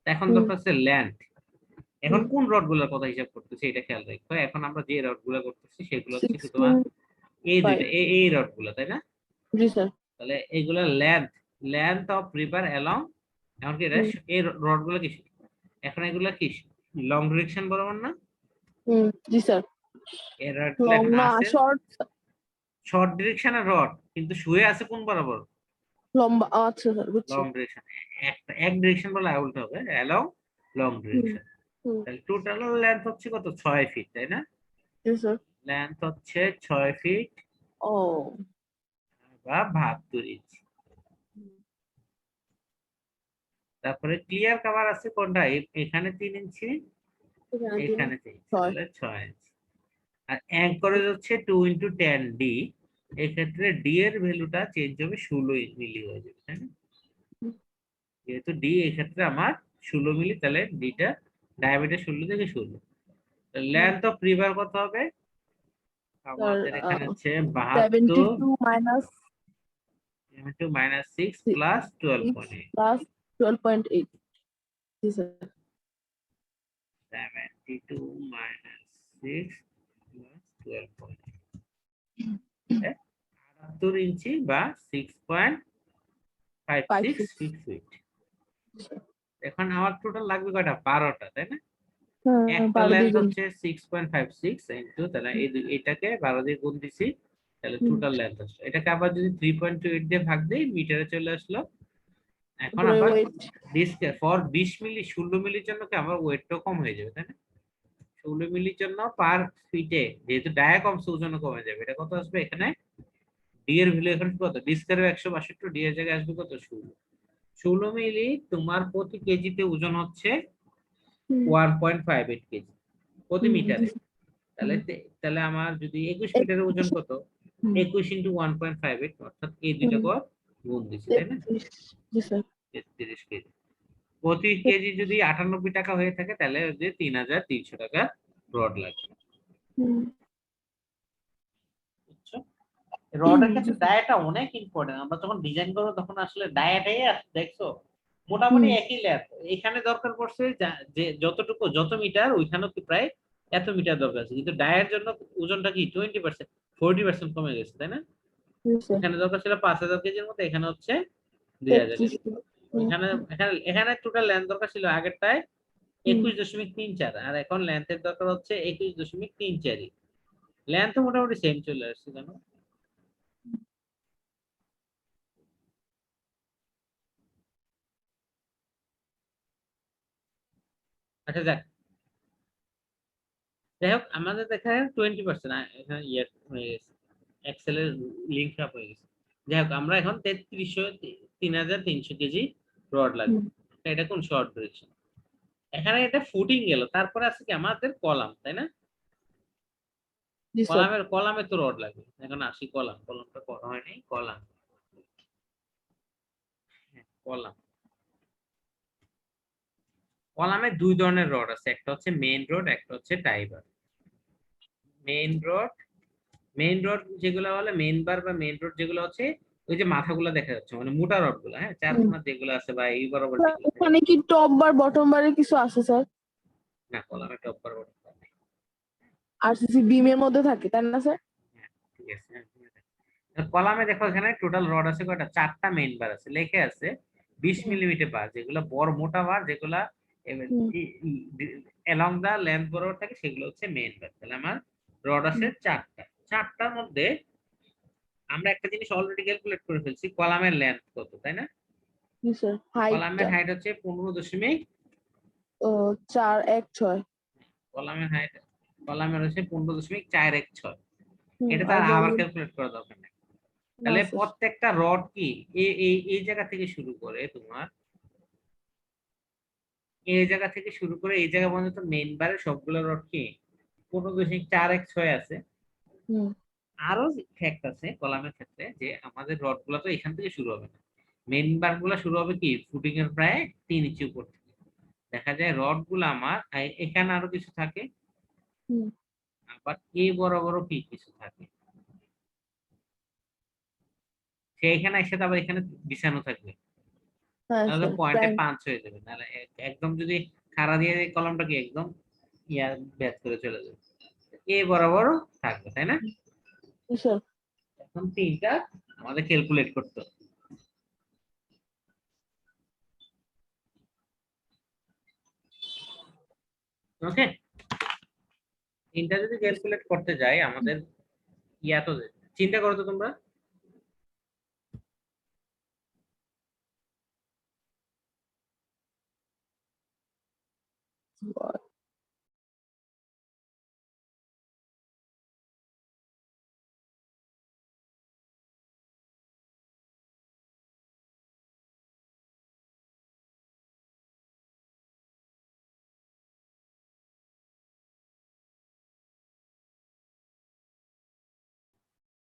এখন হুম। দরকার হচ্ছে লেন্থ। এখন হুম। কোন রড গুলোর কথা হিসাব করতেছি এটা খেয়াল রাখবো। এখন আমরা যে রড গুলো করতেছি সেগুলো হচ্ছে কি তোমার 16. এই 5. দুইটা, এই রড গুলো, তাই না? জি স্যার। তাহলে এইগুলা লেন্থ অফ রিভার অ্যালং। এখন কি হুম। এই রড গুলো কি, এখন এগুলা কি লং ডিরেকশন বরাবর না? হুম। জি স্যার। এই রড গুলো লং এখন না, আছে শর্ট। শর্ট ডিরেকশনের রড, কিন্তু শুয়ে আছে কোন বরাবর? লম্বা। আচ্ছা স্যার, বুঝছি। Long direction. এক ডিরেকশন বলে উল্টো হবে, অ্যালং লং হুম। ডিরেকশন। হুম। তাহলে টোটাল লেন্থ হচ্ছে কত? 6 ফিট, তাই না? জি স্যার। লেন্থ হচ্ছে 6 ফিট ও। বা 72 ইঞ্চি। তারপরে ক্লিয়ার কভার আছে কোনটা? এখানে 3 ইঞ্চি, এখানে 3, এখানে 3 ইঞ্চি, 6। তাহলে 6 ইঞ্চি। আর অ্যাঙ্করেজ হচ্ছে 2 × 10 ডি। এক্ষেত্রে ডি এর ভ্যালুটা চেঞ্জ হবে, 16 মিলি হয়ে যাবে, তাই না? যেহেতু ডি এক্ষেত্রে আমার 16 মিলি, তাহলে ডিটা ডায়ামিটার 16 থেকে 16। লেন্থ অফ রিভার কত হবে? স্যার আমাদের এখানে হচ্ছে 72 72 minus into -6 6 প্লাস 12.8। plus 12.8. জি স্যার। 72 minus 6 plus 12.8, 78 ইঞ্চি বা 6.56 56. ফিট। এখন আমার টোটাল লাগবে কয়টা? 12টা, তাই না? হ্যাঁ, একটা 12 লেন্থ দিয়ে গুণ। হচ্ছে 6.56 ইনটু, তাহলে এটাকে 12 দিয়ে গুণ দিছি, তাহলে হুম। টোটাল লেন্থ আসলো। এটাকে আবার যদি 3.28 দিয়ে ভাগ দেই মিটারে চলে আসলো। এখন তারপরে আবার ওয়েট। ডিসকে ফর 20 মিলি 16 মিলির জন্য কি আমার ওয়েটটাও কম হয়ে যাবে, তাই না? 16 মিলির জন্য পার ফিটে যেহেতু ডায়া কমছে ওজন কমে যাবে, এটা কত আসবে এখানে? ডি এর ভ্যালু এখানে কত? ডি স্কয়ার 162, ডি এর জায়গায় আসবে কত? 16। 16 মিলি তোমার প্রতি কেজিতে ওজন হচ্ছে 1.58 কেজি প্রতি মিটারে। তাহলে তাহলে আমার যদি 21 মিটারের ওজন কত? 21 ইন্টু 1.58 অর্থাৎ এই দুইটা গুণ দিচ্ছি, তাই না? 33 কেজি। প্রতি কেজি যদি 98 টাকা হয়ে থাকে তাহলে যে 3300 টাকা রড লাগবে। বুঝছো? রডের ক্ষেত্রে ডায়াটা অনেক ইম্পর্টেন্ট। আমরা যখন ডিজাইন করবো তখন আসলে ডায়াটাই দেখছো মোটামুটি একই লেয়ার। এখানে দরকার পড়ছে যে যতটুকু যত মিটার ওইখানেও কি প্রায় এত মিটার দরকার আছে, কিন্তু ডায়ের জন্য ওজনটা কি 20% 40% কমে গেছে, তাই না? এখানে দরকার ছিল 5000 কেজির মতো, এখানে হচ্ছে 2000 কেজি। এখানে এখানে এখানে টোটাল লেন্থ দরকার ছিল আগেরটায় 21.34, আর এখন লেন্থের দরকার হচ্ছে 21.34। লেন্থ মোটামুটি সেম চলে আসছে জানো। আচ্ছা যাক, যাই হোক আমাদের দেখা 20% এখানে ইয়ে হয়ে গেছে, এক্সেল এর লিঙ্ক আপ হয়ে গেছে। যাই হোক আমরা এখন 3300 কেজি রড লাগবে। এটা কোন শর্ট ডিরেকশন? এখানে এটা ফুটিং গেল, তারপরে আছে কি আমাদের কলাম, তাই না? কলামে তো রড লাগবে। এখন আসি কলামটা করা হয়নি। কলামে দুই ধরনের রড আছে, একটা হচ্ছে মেইন রড, একটা হচ্ছে টাই বার। মেইন রড যেগুলো বলে মেইন বার বা মেইন রড যেগুলো হচ্ছে ওই যে মাথাগুলো দেখা যাচ্ছে মানে মোটা রড গুলো, হ্যাঁ, চার কোনা যেগুলো আছে বা এই বরাবর যেগুলো থাকে। ওখানে কি টপ বার বটম বারের কিছু আছে স্যার? না, কলামে টপ বার বটম বার নেই। আরসিসি বিমের মধ্যে থাকে তাই না স্যার? হ্যাঁ, ঠিক আছে। কলামে দেখো এখানে টোটাল রড আছে কয়টা? 4টা মেইন বার আছে, লেখে আছে 20 মিলিমিটার বার, যেগুলো বড় মোটা বার, যেগুলা এলং দা লেন্থ বরাবর থাকে সেগুলো হচ্ছে মেইন বার। তাহলে আমার রড আছে 4টা। 4টার মধ্যে আমরা একটা জিনিস অলরেডি ক্যালকুলেট করে ফেলছি, কলামের লেন্থ কত, তাই না? কলামের হাইট হচ্ছে 15.416। কলামের হচ্ছে 15.416। এটা তার আবার ক্যালকুলেট করা দরকার নেই। তাহলে প্রত্যেকটা রড কি এই জায়গা থেকে শুরু করে তোমার এই জায়গা থেকে শুরু করে এই জায়গা পর্যন্ত মেইন বারের সবগুলো রড কি 15.416 আছে। আরো ফ্যাক্ট আছে কলামের ক্ষেত্রে যে আমাদের রড গুলো তো এখান থেকে শুরু হবে না, মেইন বার গুলা শুরু হবে কি ফুটিং এর প্রায় 3 ইঞ্চি উপর থেকে। দেখা যায় রড গুলো আমার এখানে আরো কিছু থাকে, আবার এই বরাবরও কি কিছু থাকে, সেইখানে এসে আবার এখানে বিছানো থাকবে, তাহলে পয়েন্টে পাঞ্চ হয়ে যাবে। তাহলে একদম যদি খাড়া দিয়ে কলমটা কি একদম ব্যাচ করে চলে যাবে, এই বরাবরও থাকবে, তাই না? এখন তিনটা আমাদের ক্যালকুলেট করতে হবে। ওকে, তিনটা যদি ক্যালকুলেট করতে যাই আমাদের তো চিন্তা করো তো তোমরা,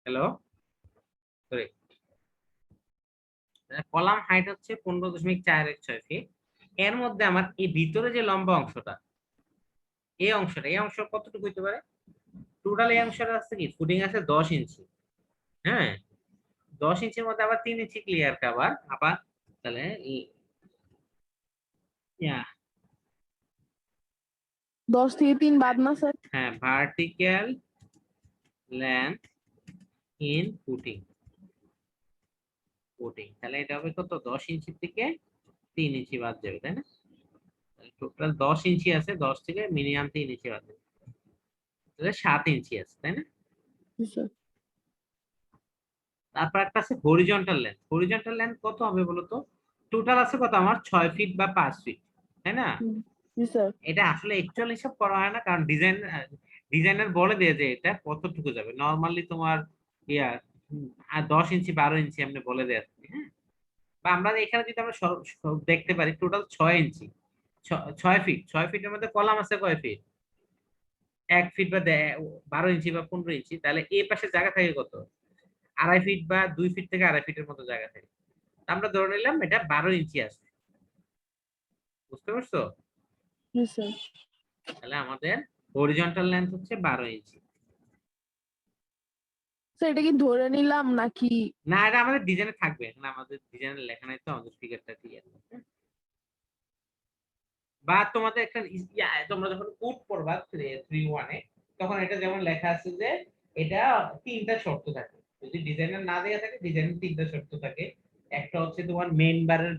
হ্যালো, সরি, কলাম হাইট হচ্ছে 15.416 ফিট। এর মধ্যে আমার এই ভিতরে যে লম্বা অংশটা, এই অংশ কতটুকু হইতে পারে? টোটাল এই অংশটা আছে কি ফুটিং আছে 10 ইঞ্চি। হ্যাঁ, 10 ইঞ্চির মধ্যে আবার 3 ইঞ্চি ক্লিয়ার কভার আবার, তাহলে 10 থেকে 3 বাদ না স্যার? হ্যাঁ, ভার্টিক্যাল লেন্থ ইন ফুটিং, তাহলে এটা হবে কত? 10 ইঞ্চি থেকে 3 ইঞ্চি বাদ যাবে, তাই না? টোটাল 10 ইঞ্চি আছে, 10 থেকে মিনিমাম 3 ইঞ্চি বাদ যাবে, তাহলে 7 ইঞ্চি আছে, তাই না? তারপর একটা আছে হরিজন্টাল লেন্থ কত হবে বলো তো? টোটাল আছে কত আমার 6 ফিট বা 5 ফিট, তাই না? জি স্যার। এটা আসলে অ্যাকচুয়াল হিসাব করা হয় না, কারণ ডিজাইনার বলে দেয় যে এটা কতটুকু যাবে। নরমালি তোমার ইয়া 10 ইঞ্চি 12 ইঞ্চি এমনি বলে দেয় আর কি, হ্যাঁ। বা আমরা এখানে যদি আমরা দেখতে পারি টোটাল 6 ইঞ্চি, 6 ফিট, 6 ফিটের মধ্যে কলাম আছে কয় ফিট? 1 ফিট বা 12 ইঞ্চি বা 15 ইঞ্চি, তাহলে এই পাশে জায়গা থাকে কত? 2.5 ফিট বা 2 ফিট থেকে 2.5 ফিটের মতো জায়গা থাকে। আমরা ধরে নিলাম এটা 12 ইঞ্চি আছে, বুঝতে পারছো? জি স্যার। তাহলে আমাদের হরিজন্টাল লেন্থ হচ্ছে 12 ইঞ্চি। স্যার এটা কি ধরে নিলাম নাকি? না, এটা আমাদের ডিজাইনে থাকবে, এখানে আমাদের ডিজাইনে লেখা নাই তো, আমাদের ফিগারটা ঠিক আছে। বা তোমাদের একটা তোমরা যখন কোড করবা 3-1-এ, তখন এটা যেমন লেখা আছে যে এটা 3টা শর্ত থাকে। যদি ডিজাইনার না দেয়া থাকে, ডিজাইনের 3টা শর্ত থাকে। একটা হচ্ছে তোমার মেইন বারের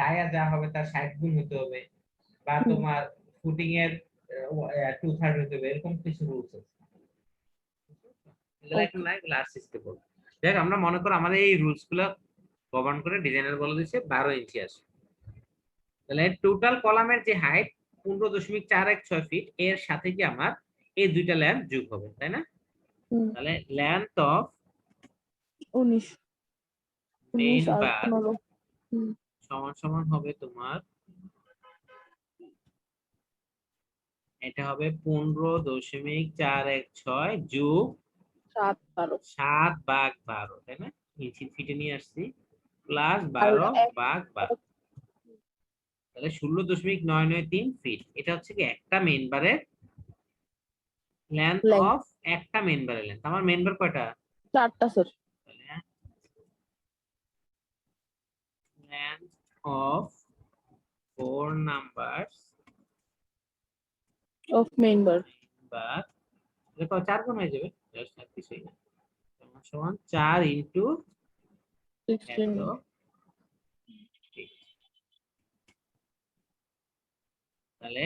ডায়া যা হবে তার 60 গুণ হতে হবে, বা হুম, তোমার ফুটিং এর 2/3 হতে হবে, এরকম কিছু রুলস আছে। এগুলা এখন ওকে। না, এগুলা আর সিস্টেম বলবো। দেখ, আমরা মনে করো আমাদের এই রুলস গুলা গভর্ন করে ডিজাইনার বলে দিচ্ছে 12 ইঞ্চি আসে। তাহলে টোটাল কলামের যে হাইট 15.416 ফিট, এর সাথে কি আমার এই দুইটা ল্যাম্প যোগ হবে, তাই না? হুম, তাহলে লেন্থ অফ 19 মেইন 19 আর বার 15। হুম, সমান সমান হবে তোমার, এটা হবে 15.416 যোগ 7 12 7/12, তাই না? ইঞ্চি ফিটে নিয়ে আসছি, প্লাস আর 12/12, তাহলে 16.993 ফিট। এটা হচ্ছে কি একটা মেইন বারের লেন্থ লেন্থ অফ, একটা মেইন বারের লেন্থ। আমার মেইন বার কয়টা? 4টা স্যার। তাহলে length of 4 numbers of main bar বা দেখো 4 গুণ হয়ে যাবে, জাস্ট আর কিছুই না, সমান সমান 4 ইনটু 16। এত feet। তাহলে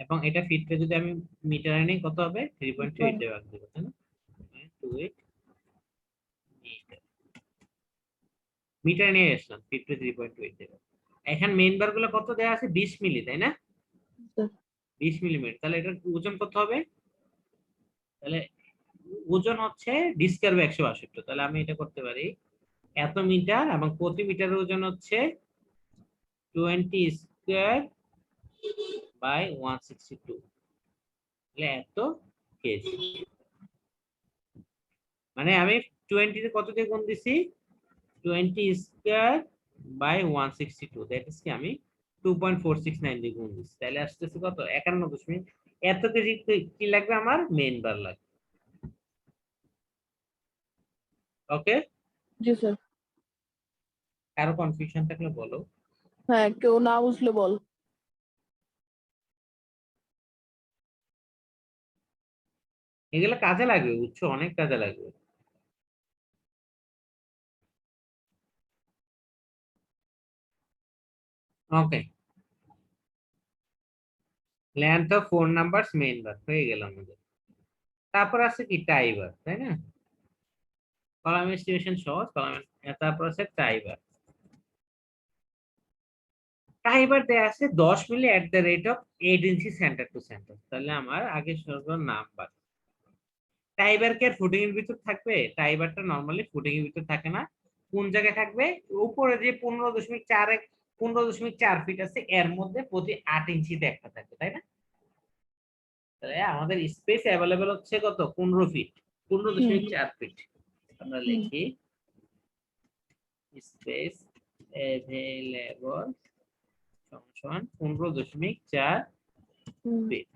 এবং এটা ফিটকে যদি আমি মিটারে নিই কত হবে? 3.28 দিয়ে ভাগ দেব, তাই না? 3.28 মিটার, মিটারে নিয়ে আসলাম, ফিটকে 3.28 দেব। এখন মেইন বার গুলো কত দেয়া আছে? 20 মিলি, তাই না? 20 মিলিমিটার। তাহলে এটার ওজন কত হবে? তাহলে ওজন হচ্ছে ডি স্কয়ার বাই 162। তাহলে আমি এটা করতে পারি, এত মিটার এবং প্রতি মিটারের ওজন হচ্ছে 20 স্কয়ার বাই 162, তাহলে এত কেজি। মানে আমি 20 তে কত দিয়ে গুণ দিছি? 20 স্কয়ার বাই 162, দ্যাট ইজ কি আমি 2.469 দিয়ে গুণ দিছি। তাহলে আসতেছে কত? 51 এত কেজি কি লাগবে? আমার মেইন বার লাগবে। ওকে, জি স্যার। কারো কনফিউশন থাকলে বলো। হ্যাঁ, কেউ না বুঝলে বল। এগুলো কাজে লাগবে, বুঝছো, অনেক কাজে লাগবে। ওকে, লেন্থ অফ 4 নাম্বারস মেইন বার হয়ে গেল আমাদের। তারপর আছে কি টাই বার, তাই না? কলাম এস্টিমেশন সহজ, কলাম। তারপর আছে টাই বার। টাই বার দেয়া আছে 10 milli at the rate of 8 inch centre to centre. তাহলে আমার আগে সরবো নাম্বার। টাই বার কি আর ফুটিং এর ভিতর থাকবে? টাই বারটা নরমালি ফুটিং এর ভিতর থাকে না। কোন জায়গায় থাকবে? উপরে যে 15.4 ফিট আছে, এর মধ্যে প্রতি 8 ইঞ্চিতে একটা থাকবে, তাই না? তাহলে আমাদের স্পেস অ্যাভেলেবেল হচ্ছে কত? 15 ফিট, পনেরো হুম, দশমিক চার ফিট আমরা হুম, লিখি স্পেস অ্যাভেলেবল সমান 15.4 হুম, ফিট,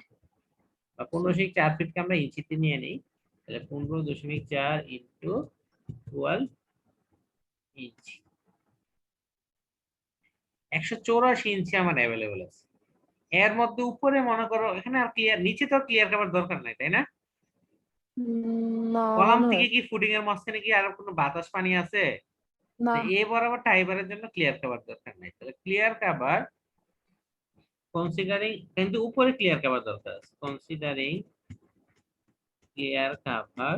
বা 15.4 ফিটকে আমরা ইঞ্চিতে নিয়ে নিই। তাহলে 15.4 ইন্টু 12 ইঞ্চি, 184 ইঞ্চি আমার অ্যাভেলেবেল আছে। এর মধ্যে উপরে মনে করো এখানে আর ক্লিয়ার, নিচে তো ক্লিয়ার করার দরকার নাই, তাই না? না কলাম মনে থেকে হয় কি ফুটিং এর মাঝখানে কি আর কোনো বাতাস পানি আছে? না। তো এ বরাবর টাইবারের জন্য ক্লিয়ার কভার দরকার নাই। তাহলে ক্লিয়ার কভার কনসিডারিং, কিন্তু উপরে ক্লিয়ার কভার দরকার আছে। Considering clear cover,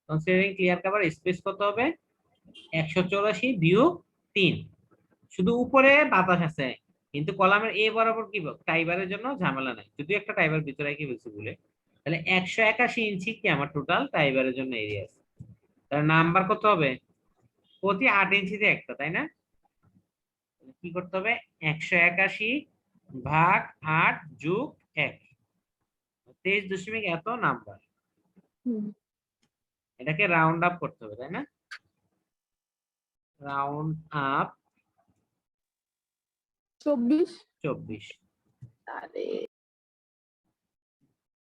considering clear cover space কত হবে? 184 বিয়োগ 3। শুধু উপরে বাতাস আছে, কিন্তু কলামের এ বরাবর কি টাইবারের জন্য ঝামেলা নাই, যদি একটা টাইবার ভিতরে কি বলছে বলে, তাহলে 181 ইঞ্চি কি আমার টোটাল টাইবারের জন্য এরিয়া আছে। তাহলে নাম্বার কত হবে? প্রতি 8 ইঞ্চিতে একটা, তাই না? কি করতে হবে? 181 ভাগ 8 যোগ 1, 23 দশমিক এত নাম্বার। হুম। এটাকে রাউন্ড আপ করতে হবে, তাই না? Round up 24। 24, আরে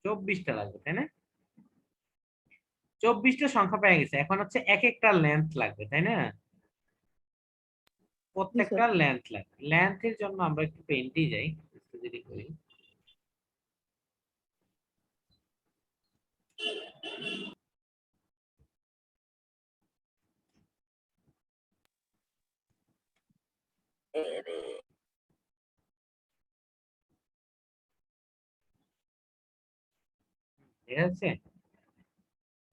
24টা লাগবে, তাই না? 24টা সংখ্যা পেয়ে গেছে, এখন হচ্ছে এক একটা লেন্থ লাগবে, তাই না? জি স্যার। প্রত্যেকটা লেন্থ লাগবে। লেন্থের জন্য আমরা একটু পেন্টে যাই, একটু যদি করি। ঠিক আছে,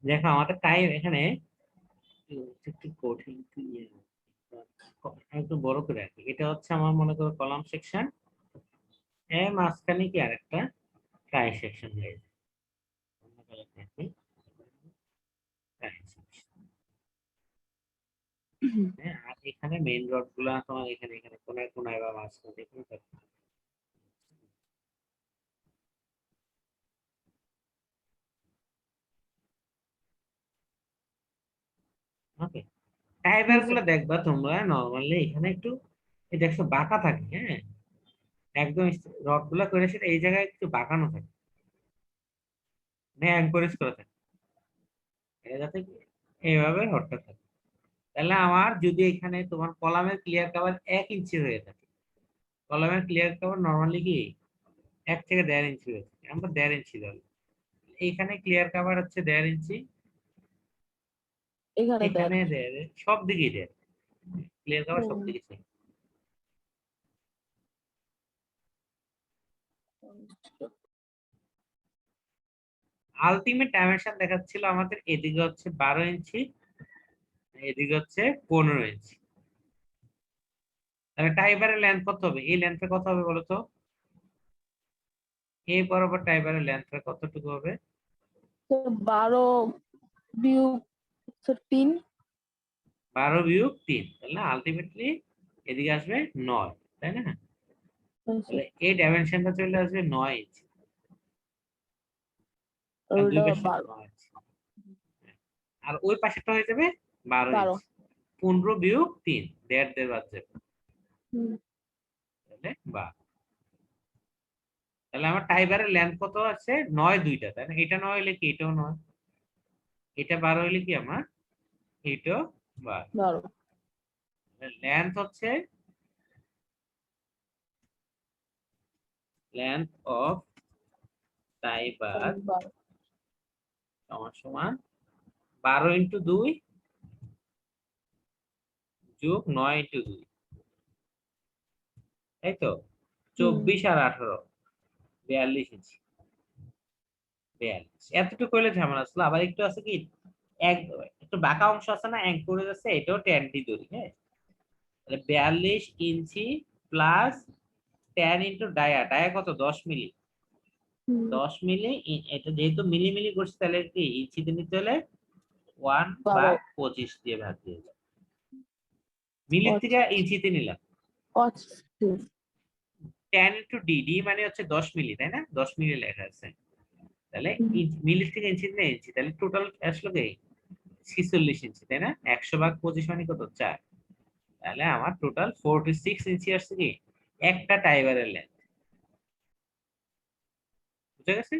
দেখো আমাদের টাইম এখানে একটু কঠিন, একটু বড় করে রাখি। এটা হচ্ছে আমার মনে করো কলাম সেকশন, এর মাঝখানে কি আরেকটা টাই সেকশন হয়ে যায়। অন্য colour দেখি, tie section। হ্যাঁ, আর এখানে মেইন রড গুলা তোমার এখানে এখানে কোনায় কোনায় বা মাঝখানে যেখানে থাকবে। ওকে, টাইবার গুলো দেখবা তোমরা নরমালি এখানে একটু এই দেখছো বাঁকা থাকে, হ্যাঁ, একদম রড গুলা করে সেটা এই জায়গায় একটু বাঁকানো থাকে, মানে এনকারেজ করা থাকে, এটা যাতে এইভাবে রডটা থাকে। তাহলে আমার যদি এখানে তোমার কলামের ক্লিয়ার কভার 1 ইঞ্চি হয়ে থাকে, কলামের ক্লিয়ার কভার নরমালি কি 1 থেকে 1.5 ইঞ্চি হয়ে থাকে, আমরা 1.5 ইঞ্চি ধরবো। এইখানে ক্লিয়ার কভার হচ্ছে 1.5 ইঞ্চি, এখানে দেন। এখানে 1.5, সব দিকেই 1.5, ক্লিয়ার কভার সব দিকে same। আলটিমেট ডাইমেনশন দেখাচ্ছিল আমাদের এদিকে হচ্ছে 12 ইঞ্চি, এদিকে হচ্ছে 15 ইঞ্চি। তাহলে টাইবারের লেন্থ কত হবে? এই লেন্থে কত হবে বলো তো? এই বরাবর টাইবারের লেন্থটা কতটুকু হবে? 12 বিয়োগ 3। 12 বিয়োগ 3, তাহলে আলটিমেটলি এদিকে আসবে 9, তাই না? তাহলে এই ডাইমেনশনটা চলে আসবে 9 ইঞ্চি, আর দুই ওটা পাশে 12। 9 ইঞ্চি, আর ওই পাশেটা হয়ে যাবে 12 12। ইঞ্চি। 15 বিয়োগ 3, 1.5 বাদ যাবে, তাহলে 12। তাহলে আমার টাইবারের লেন্থ কত আছে? 9 দুইটা, তাই না? এটা 9 হইলে কি এটাও 9, এটা 12 হইলে কি আমার এটাও 12। 12। লেন্থ হচ্ছে লেন্থ অফ টাইবার সমান সমান 12 ইন্টু 2 যোগ 9 ইন্টু 2, তাই তো? 24 আর 18, 42 ইঞ্চি। 42, এতটুকু হইলে ঝামেলা ছিল। আবার একটু আছে কি এক একটু বাঁকা অংশ আছে না, এক করে যাচ্ছে, এটাও 10 ডি ধরি, হ্যাঁ। তাহলে 42 ইঞ্চি প্লাস 10 ইন্টু ডায়া, ডায়া কত? 10 মিলি। 10 মিলি, এটা যেহেতু মিলি মিলি করছে তাহলে কি ইঞ্চিতে নিতে হলে 1/25 দিয়ে ভাগ দিয়ে যাবে। মিলি থেকে ইঞ্চিতে নিলাম। 10 ইন্টু ডি, ডি মানে হচ্ছে 10 মিলি, তাই না? 10 মিলি লেখা আছে, তাহলে মিলি থেকে ইঞ্চি না ইঞ্চি, তাহলে টোটাল আসলো কি 46 ইঞ্চি, তাই না? 100/25 মানে কত? 4। তাহলে আমার টোটাল 46 ইঞ্চি আসছে কি একটা টাইবারের লেন্থ। বুঝা গেছে?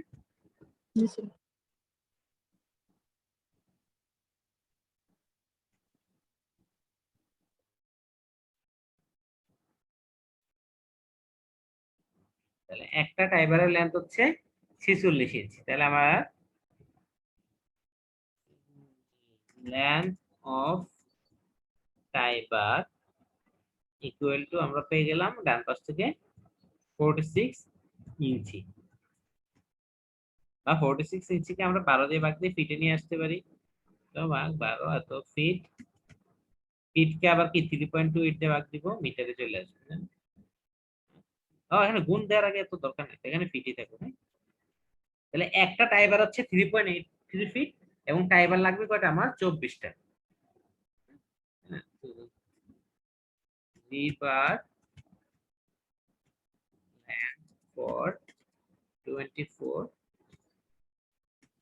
তাহলে একটা টাইবারের লেন্থ হচ্ছে 46 ইঞ্চি। তাহলে আমার লেন্থ অফ টাইবার ইকুয়াল টু আমরা পেয়ে গেলাম ডান পাশ থেকে 46 ইঞ্চি, বা 46 ইঞ্চিকে আমরা 12 দিয়ে ভাগ দিয়ে ফিটে নিয়ে আসতে পারি। তো ভাগ 12 এত ফিট, ফিটকে আবার কি 3.28 দিয়ে ভাগ দিব, মিটারে চলে আসবে, এখানে গুণ দেওয়ার আগে এত দরকার নেই, এখানে ফিটই থাকবে, হ্যাঁ? তাহলে একটা টাইবার হচ্ছে 3.83 ফিট এবং টাইবার লাগবে কয়টা আমার 24টা। 3 বার land for 24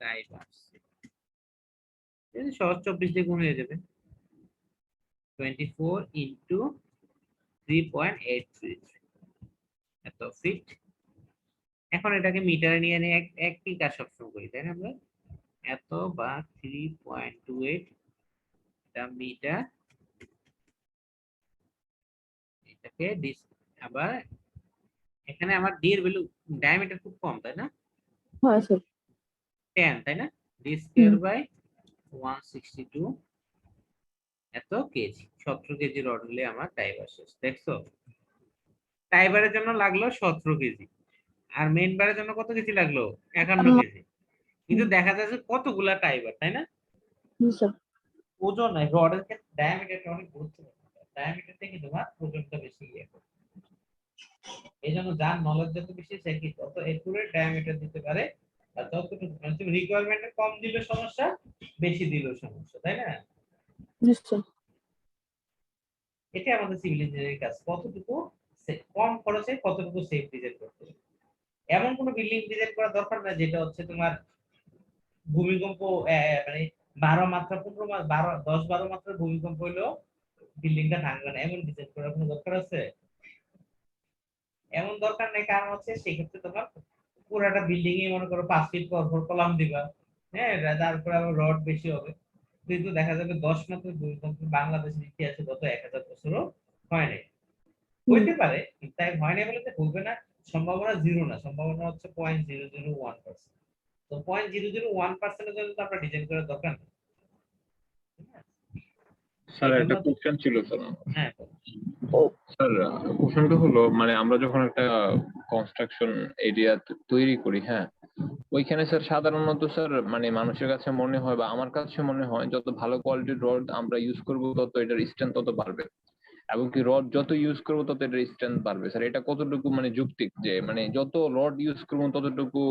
টাইবার্স, সহজ 24 দিয়ে গুণ হয়ে যাবে, 24 ইন্টু 3.83 এত ফিট। এখন এটাকে মিটারে নিয়ে নিয়ে একই কাজ সবসময় করি, তাই না? আমরা এত বা 3.28 এটা মিটার, এটাকে আবার এখানে আমার ডি এর ভ্যালু ডায়ামিটার খুব কম, তাই না? হ্যাঁ স্যার। 10, তাই না? ডি স্কয়ার বাই 162 এত কেজি, 17 কেজি রড হলে আমার টাইবার শেষ। দেখছো, টাইবারের জন্য লাগলো 17 কেজি, আর মেইন বারের জন্য কত কেজি লাগলো? 51 কেজি। কিন্তু দেখা যাচ্ছে কতগুলা টাইবার, তাই না? স্যার। ওজন নাই, রডের ক্ষেত্রে ডায়ামিটারটা অনেক গুরুত্বপূর্ণ, ডায়ামিটার থেকে তোমার ওজনটা বেশি ইয়ে করে। এই জন্য যার নলেজ যত বেশি সে কি তত একুরেট ডায়ামিটার দিতে পারে, আর ততটুকু মানে তুমি রিকোয়ারমেন্টে কম দিলে সমস্যা, বেশি দিলেও সমস্যা, তাই না? নিশ্চয়। এটা আমাদের সিভিল ইঞ্জিনিয়ারিং কাজ, কতটুকু কম খরচে কতটুকু সেফ ডিজাইন করতে হবে। এমন কোনো বিল্ডিং ডিজাইন করা দরকার না যেটা হচ্ছে তোমার ভূমিকম্প মানে 12 মাত্রা 15 10-12 মাত্রার ভূমিকম্প হইলেও বিল্ডিংটা ভাঙবে না, এমন ডিজাইন করার কোনো দরকার আছে? এমন দরকার নেই, কারণ হচ্ছে সেক্ষেত্রে তোমার পুরাটা বিল্ডিং এ মনে করো 5 ফিট পর পর কলাম দিবা, হ্যাঁ, তারপর আবার রড বেশি হবে, কিন্তু দেখা যাবে 10 মাত্রার ভূমিকম্প বাংলাদেশের ইতিহাসে গত 1000 বছরও হয় নাই। হইতে পারে, কিন্তু তাই হয় নাই বলে তো হবে না, সম্ভাবনা জিরো না, সম্ভাবনা হচ্ছে 0.001%। তো 0.001% এর জন্য তো আমরা ডিজাইন করার দরকার নেই, ঠিক আছে? স্যার এই একটা জন্য কোশ্চেন ছিল স্যার। হ্যাঁ, স্যার কোশ্চেনটা হলো মানে আমরা যখন একটা কনস্ট্রাকশন এরিয়া তৈরি করি, হ্যাঁ, ওইখানে স্যার সাধারণত স্যার মানে মানুষের কাছে মনে হয় বা আমার কাছে মনে হয় যত ভালো কোয়ালিটির রড আমরা ইউজ করব তত এটার স্ট্রেংথ তত বাড়বে, এবং কি রড যত ইউজ করবো তত এটার স্ট্রেংথ বাড়বে। স্যার এটা কতটুকু মানে যৌক্তিক যে মানে যত রড ইউজ করবো ততটুকু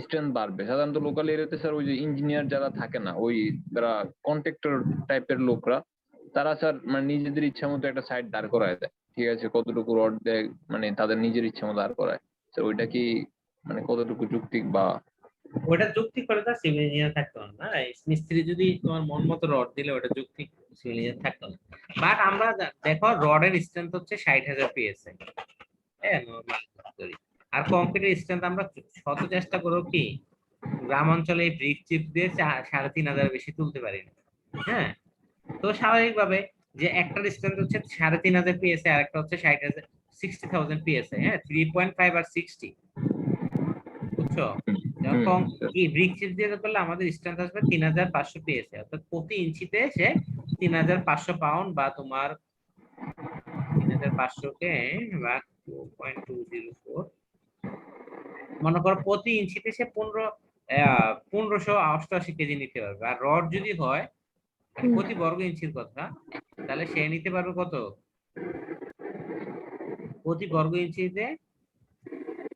স্ট্রেংথ বাড়বে? সাধারণত লোকাল এরিয়াতে স্যার ওই যে ইঞ্জিনিয়ার যারা থাকে না, ওই যারা কন্ট্রাক্টর টাইপের লোকরা, তারা স্যার মানে নিজেদের ইচ্ছা মতো একটা সাইড দাঁড় করায় দেয়, ঠিক আছে, কতটুকু রড দেয় মানে তাদের নিজের ইচ্ছা মতো দাঁড় করায়। স্যার ওইটা কি মানে কতটুকু যৌক্তিক বা? ওটা যুক্তি করে তো সিভিল ইঞ্জিনিয়ার থাকতো না, মিস্ত্রি যদি তোমার মন মতো রড দিলে ওটা যুক্তি সিভিল ইঞ্জিনিয়ার থাকতো না। বাট আমরা দেখো রডের স্ট্রেংথ হচ্ছে 60,000 পিএসআই, হ্যাঁ, নরমাল ধরি। আর কংক্রিটের স্ট্রেংথ আমরা শত চেষ্টা করো কি গ্রাম অঞ্চলে ব্রিক চিপ দিয়ে 3,500 বেশি তুলতে পারি না, হ্যাঁ। তো স্বাভাবিকভাবে যে একটার স্ট্রেংথ হচ্ছে 3,500 পিএসআই, আর একটা হচ্ছে 60,000 পিএসআই, হ্যাঁ, 3.5 আর 60, বুঝছো? যখন স্যার এই ব্রিক চিপ দিয়ে করলে আমাদের স্ট্রেংথ আসবে 3,500 পিএসআই, অর্থাৎ প্রতি ইঞ্চিতে সে 3,500 পাউন্ড, বা তোমার 3,500 কে বা 2.204, মনে করো প্রতি ইঞ্চিতে সে 1588 কেজি নিতে পারবে। আর রড যদি হয় মানে প্রতি বর্গ ইঞ্চির কথা, তাহলে সে নিতে পারবে কত? প্রতি বর্গ ইঞ্চিতে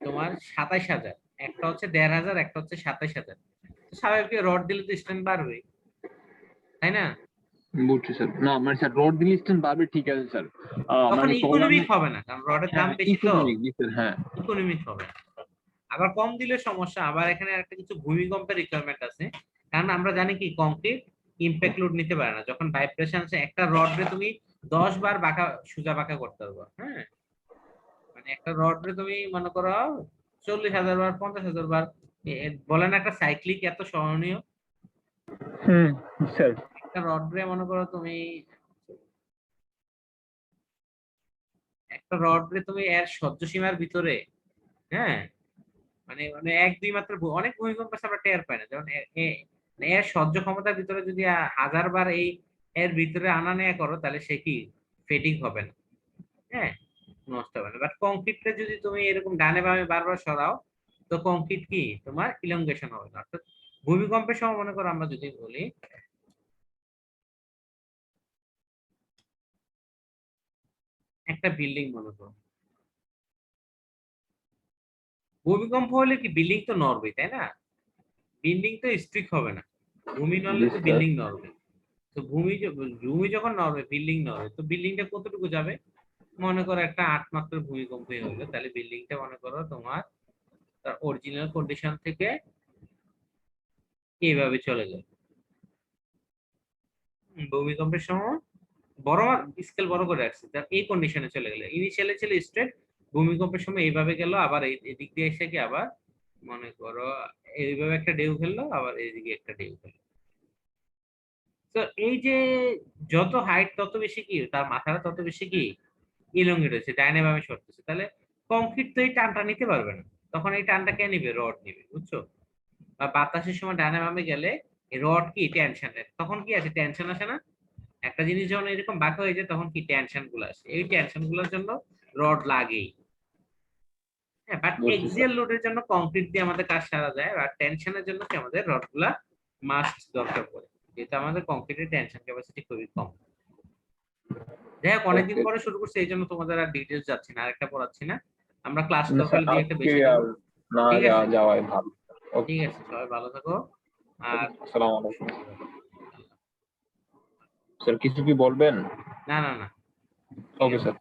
তোমার 27,000, একটা হচ্ছে 1,500, একটা হচ্ছে 27,000। স্বাভাবিক রড দিলে তো স্ট্রেন্থ বাড়বে, তাই না? বুঝছি স্যার। না মানে স্যার রড দিলে স্ট্রেংথ বাড়বে, ঠিক আছে স্যার, তখন মানে ইকোনমিক হবে না, কারণ রডের দাম হ্যাঁ বেশি, তো ইকোনমিক স্যার, হ্যাঁ। ইকোনমিক হবে না। আবার কম দিলে সমস্যা। আবার এখানে একটা কিছু ভূমিকম্পের রিকোয়ারমেন্ট আছে, কারণ আমরা জানি কি কংক্রিট ইমপ্যাক্ট লোড নিতে পারে না। যখন ভাইব্রেশন আছে একটা রডে তুমি 10 বার বাঁকা সোজা বাঁকা করতে পারবে, হ্যাঁ, মানে একটা রডে তুমি মনে করো 40,000 বার 50,000 বার, বলেন একটা সাইক্লিক এত সহনীয়। হুম স্যার। একটা রডে মনে করো তুমি একটা রডে তুমি এর সহ্য সীমার ভিতরে, হ্যাঁ, মানে মানে 1-2 মাত্রা অনেক ভূমিকম্প আছে আমরা টের পাই না, যেমন মানে এর সহ্য ক্ষমতার ভিতরে যদি 1000 বার এর ভিতরে আনা নেয়া করো, তাহলে সে কি ফেটিং হবে না, হ্যাঁ, নষ্ট হবে না। বাট কংক্রিটটা যদি তুমি এরকম ডানে বামে বারবার সরাও, তো কংক্রিট কি তোমার ইলংগেশন হবে না। অর্থাৎ ভূমিকম্পের সময় মনে করো আমরা যদি বলি একটা বিল্ডিং মনে করো, ভূমিকম্প হলে কি বিল্ডিং তো নড়বে, তাই না? বিল্ডিং তো স্ট্রিক হবে না, ভূমি নড়লে জি, তো স্যার। বিল্ডিং নড়বে। তো ভূমি যখন নড়বে বিল্ডিং নড়বে, তো বিল্ডিংটা কতটুকু যাবে? মনে করো একটা 8 মাত্রার ভূমিকম্পই হলো, তাহলে বিল্ডিংটা মনে করো তোমার তার অরিজিনাল কন্ডিশন থেকে এইভাবে চলে যাবে। ভূমিকম্পের সময় বড় স্কেল বড় করে রাখছি, তার এই কন্ডিশনে চলে গেলে ইনিশিয়ালি ছিল স্ট্রেট, ভূমিকম্পের সময় এইভাবে গেল, আবার এদিক দিয়ে এসে কি আবার মনে করো এইভাবে একটা ঢেউ ফেললো, আবার এইদিকে একটা ঢেউ ফেললো। তো এই যে যত হাইট তত বেশি কি তার মাথাটা তত বেশি কি ইলংগেট হয়েছে, ডাইনে বামে সরতেছে, তাহলে কংক্রিট তো এই টানটা নিতে পারবে না, তখন এই টানটা কে নিবে? রড নিবে, বুঝছো? বা বাতাসের সময় ডাইনে বামে গেলে এই রড কি টেনশন নেয়, তখন কি আছে? টেনশন আসে না? একটা জিনিস যখন এরকম বাঁকা হয়ে যায় তখন কি টেনশন গুলো আসে, এই টেনশন গুলোর জন্য রড লাগেই। হ্যাঁ, বাট বুঝছি, স্যার। এক্সিয়াল লোডের জন্য কংক্রিট দিয়ে আমাদের কাজ সারা যায়, আর টেনশনের জন্য কি আমাদের রড গুলা মাস্ট দরকার পড়ে, যেহেতু আমাদের কংক্রিটের টেনশন ক্যাপাসিটি খুবই কম। যাই হোক, অনেকদিন ওকে। পরে শুরু করছি, এই জন্য তোমাদের আর ডিটেলস যাচ্ছি না, আরেকটা পড়াচ্ছি না, আমরা ক্লাস না, স্যার, দরকার দিয়ে একটা আজকে বেশি আর নেবো। না ঠিক আছে, যাওয়াই ভালো। ওকে। ঠিক আছে, সবাই ভালো থাকো। আর আসসালামু আলাইকুম। স্যার, কিছু কি বলবেন? না না না, ঠিক ওকে, আছে। স্যার।